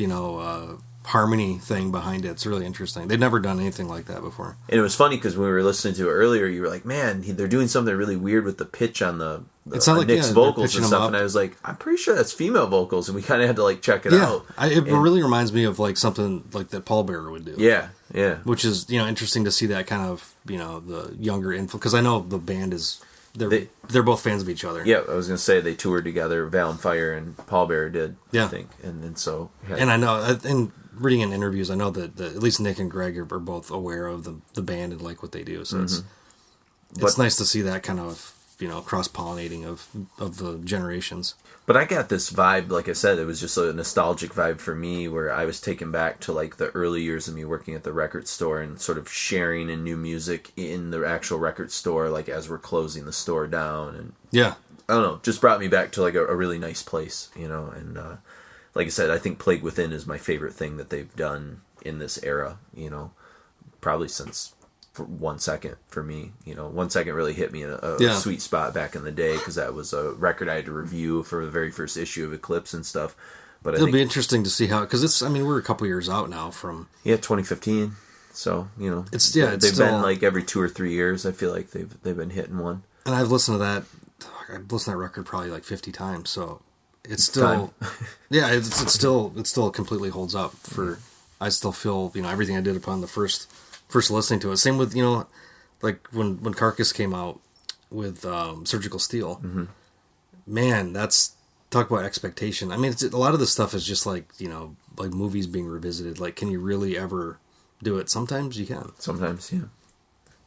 harmony thing behind it. It's really interesting. They'd never done anything like that before. And it was funny because when we were listening to it earlier, you were like, man, they're doing something really weird with the pitch on Nick's vocals and stuff. And I was like, I'm pretty sure that's female vocals. And we kind of had to like check it out. It really reminds me of like something like that Paul Bearer would do. Yeah. Which is, interesting to see that kind of, the younger influence. Because I know the band is, they're both fans of each other. Yeah, I was going to say they toured together. Valenfire and Paul Bearer did, I think. And so... And I know, and reading in interviews, I know that at least Nick and Greg are both aware of the band and like what they do. So it's nice to see that kind of, cross-pollinating of the generations. But I got this vibe, like I said, it was just a nostalgic vibe for me where I was taken back to like the early years of me working at the record store and sort of sharing in new music in the actual record store, like as we're closing the store down. And yeah, I don't know, just brought me back to like a really nice place, and like I said, I think Plague Within is my favorite thing that they've done in this era, probably since for 1 second for me. 1 second really hit me in a sweet spot back in the day because that was a record I had to review for the very first issue of Eclipse and stuff. But it'll be interesting to see how, because we're a couple years out now from 2015. So they've been like every 2 or 3 years. I feel like they've been hitting one. And I've listened to that. I've listened to that record probably like 50 times. So it's still, it still completely holds up. I still feel everything I did upon the first listening to it. Same with like when Carcass came out with Surgical Steel. Mm-hmm. Man, that's, talk about expectation. I mean, a lot of this stuff is just like like movies being revisited. Like, can you really ever do it? Sometimes you can. Sometimes,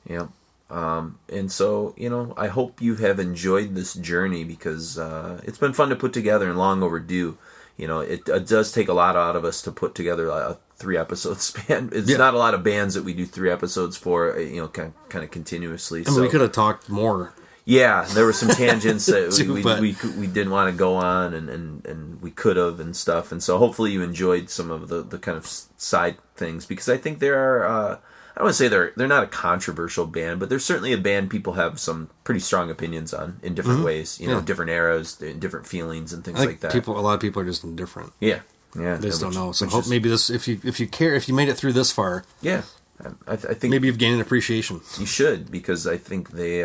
yeah. And so I hope you have enjoyed this journey because it's been fun to put together and long overdue. It does take a lot out of us to put together a 3-episode span. It's not a lot of bands that we do 3 episodes for, kind of continuously. I mean, we could have talked more. Yeah, there were some tangents that we didn't want to go on, and we could have and stuff. And so hopefully you enjoyed some of the kind of side things, because I think there are. I don't want to say they're not a controversial band, but they're certainly a band people have some pretty strong opinions on in different ways. Different eras, different feelings, and things like that. A lot of people are just indifferent. Yeah. They just don't know. So hope maybe this, if you care, if you made it through this far, I think maybe you've gained an appreciation. You should, because I think they,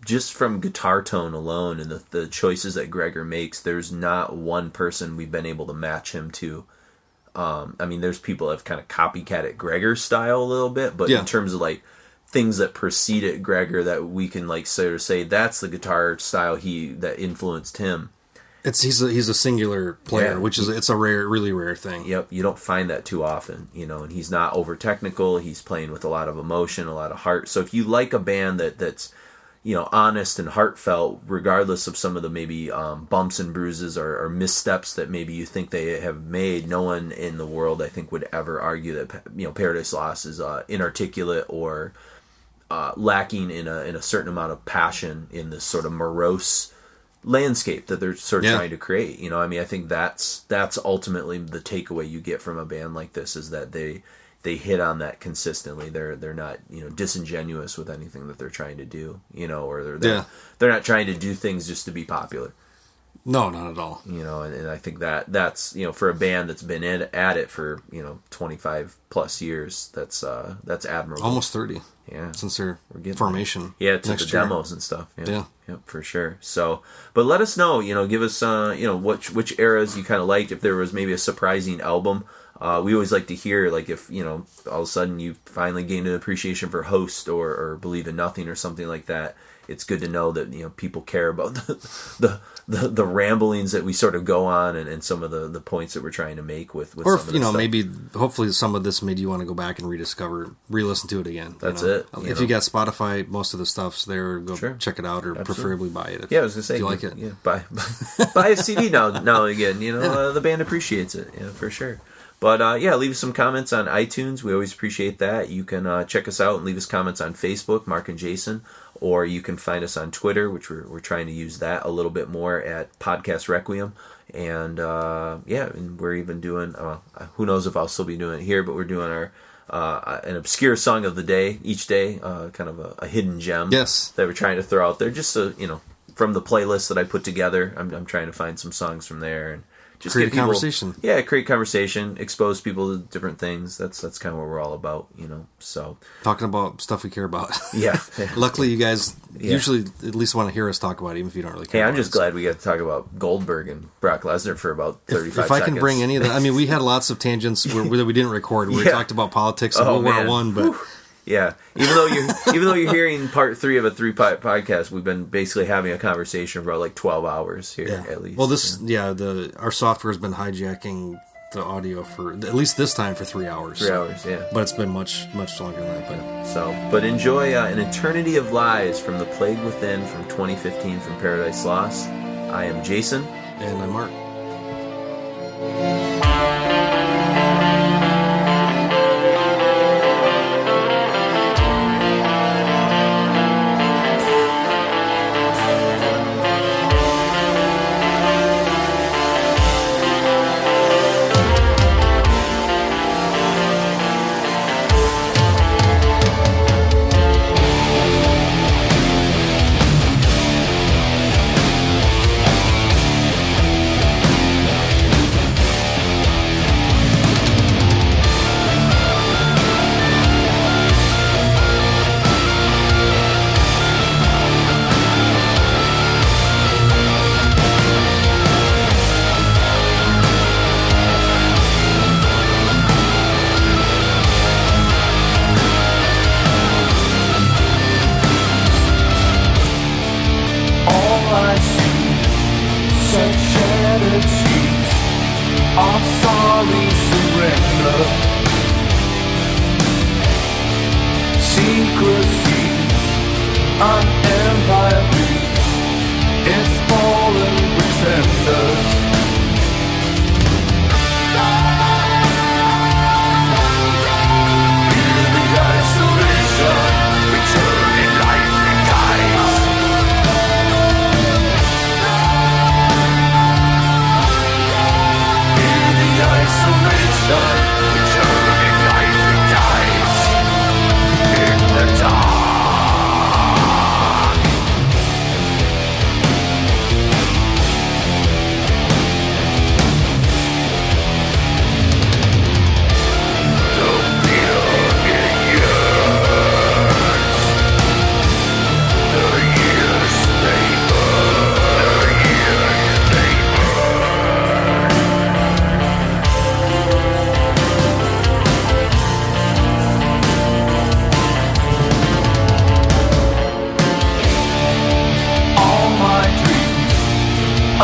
just from guitar tone alone and the choices that Gregor makes, there's not one person we've been able to match him to. I mean, there's people that have kind of copycatted Gregor's style a little bit, but in terms of like things that preceded Gregor that we can like sort of say that's the guitar style that influenced him. He's a singular player, which is it's a really rare thing. Yep, you don't find that too often, and he's not over technical. He's playing with a lot of emotion, a lot of heart. So if you like a band that's honest and heartfelt, regardless of some of the maybe bumps and bruises or missteps that maybe you think they have made, no one in the world I think would ever argue that Paradise Lost is inarticulate or lacking in a certain amount of passion in this sort of morose landscape that they're sort of trying to create. I think that's ultimately the takeaway you get from a band like this, is that they hit on that consistently. They're not disingenuous with anything that they're trying to do, or they're not trying to do things just to be popular. No, not at all. You know, and I think that's, you know, for a band that's been at it for, you know, 25 plus years, that's admirable. Almost 30. Yeah. Since their getting formation. Yeah, to the next year. demos and stuff. Yeah. Yeah, for sure. So, but let us know, you know, give us, you know, which eras you kind of liked, if there was maybe a surprising album. We always like to hear, like, if, you know, all of a sudden you finally gained an appreciation for Host or Believe in Nothing or something like that. It's good to know that, you know, people care about the ramblings that we sort of go on and some of the points that we're trying to make with or some if, of you know, stuff. maybe hopefully some of this made you want to go back and re-listen to it again. That's you know? it. If you got Spotify, most of the stuff's there. Go check it out, or preferably buy it. Yeah, I was gonna say, if you like it. Yeah, buy a CD now and again. You know, the band appreciates it. Yeah, for sure. But yeah, leave us some comments on iTunes. We always appreciate that. You can check us out and leave us comments on Facebook, Mark and Jason, or you can find us on Twitter, which we're trying to use that a little bit more at Podcast Requiem. And yeah, and we're even doing, who knows if I'll still be doing it here, but we're doing our an obscure song of the day each day, kind of a hidden gem. Yes. That we're trying to throw out there, just so, you know, from the playlist that I put together. I'm trying to find some songs from there and just create get people, conversation. Yeah, create conversation, expose people to different things. That's kind of what we're all about, you know. So Talking about stuff we care about. yeah. Luckily, you guys usually at least want to hear us talk about it, even if you don't really care. Hey, I'm about just it. glad we got to talk about Goldberg and Brock Lesnar for about 35 seconds. If I can bring any of that, I mean, we had lots of tangents that we didn't record. We talked about politics and World War One, but. Yeah, even though you're hearing part 3 of a 3-part podcast, we've been basically having a conversation for about like 12 hours here at least. Well, our software has been hijacking the audio for at least this time for 3 hours. 3 hours, yeah. But it's been much longer than that. But enjoy An Eternity of Lies from The Plague Within from 2015 from Paradise Lost. I am Jason, And I'm Mark.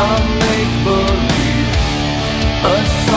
A make-believe, a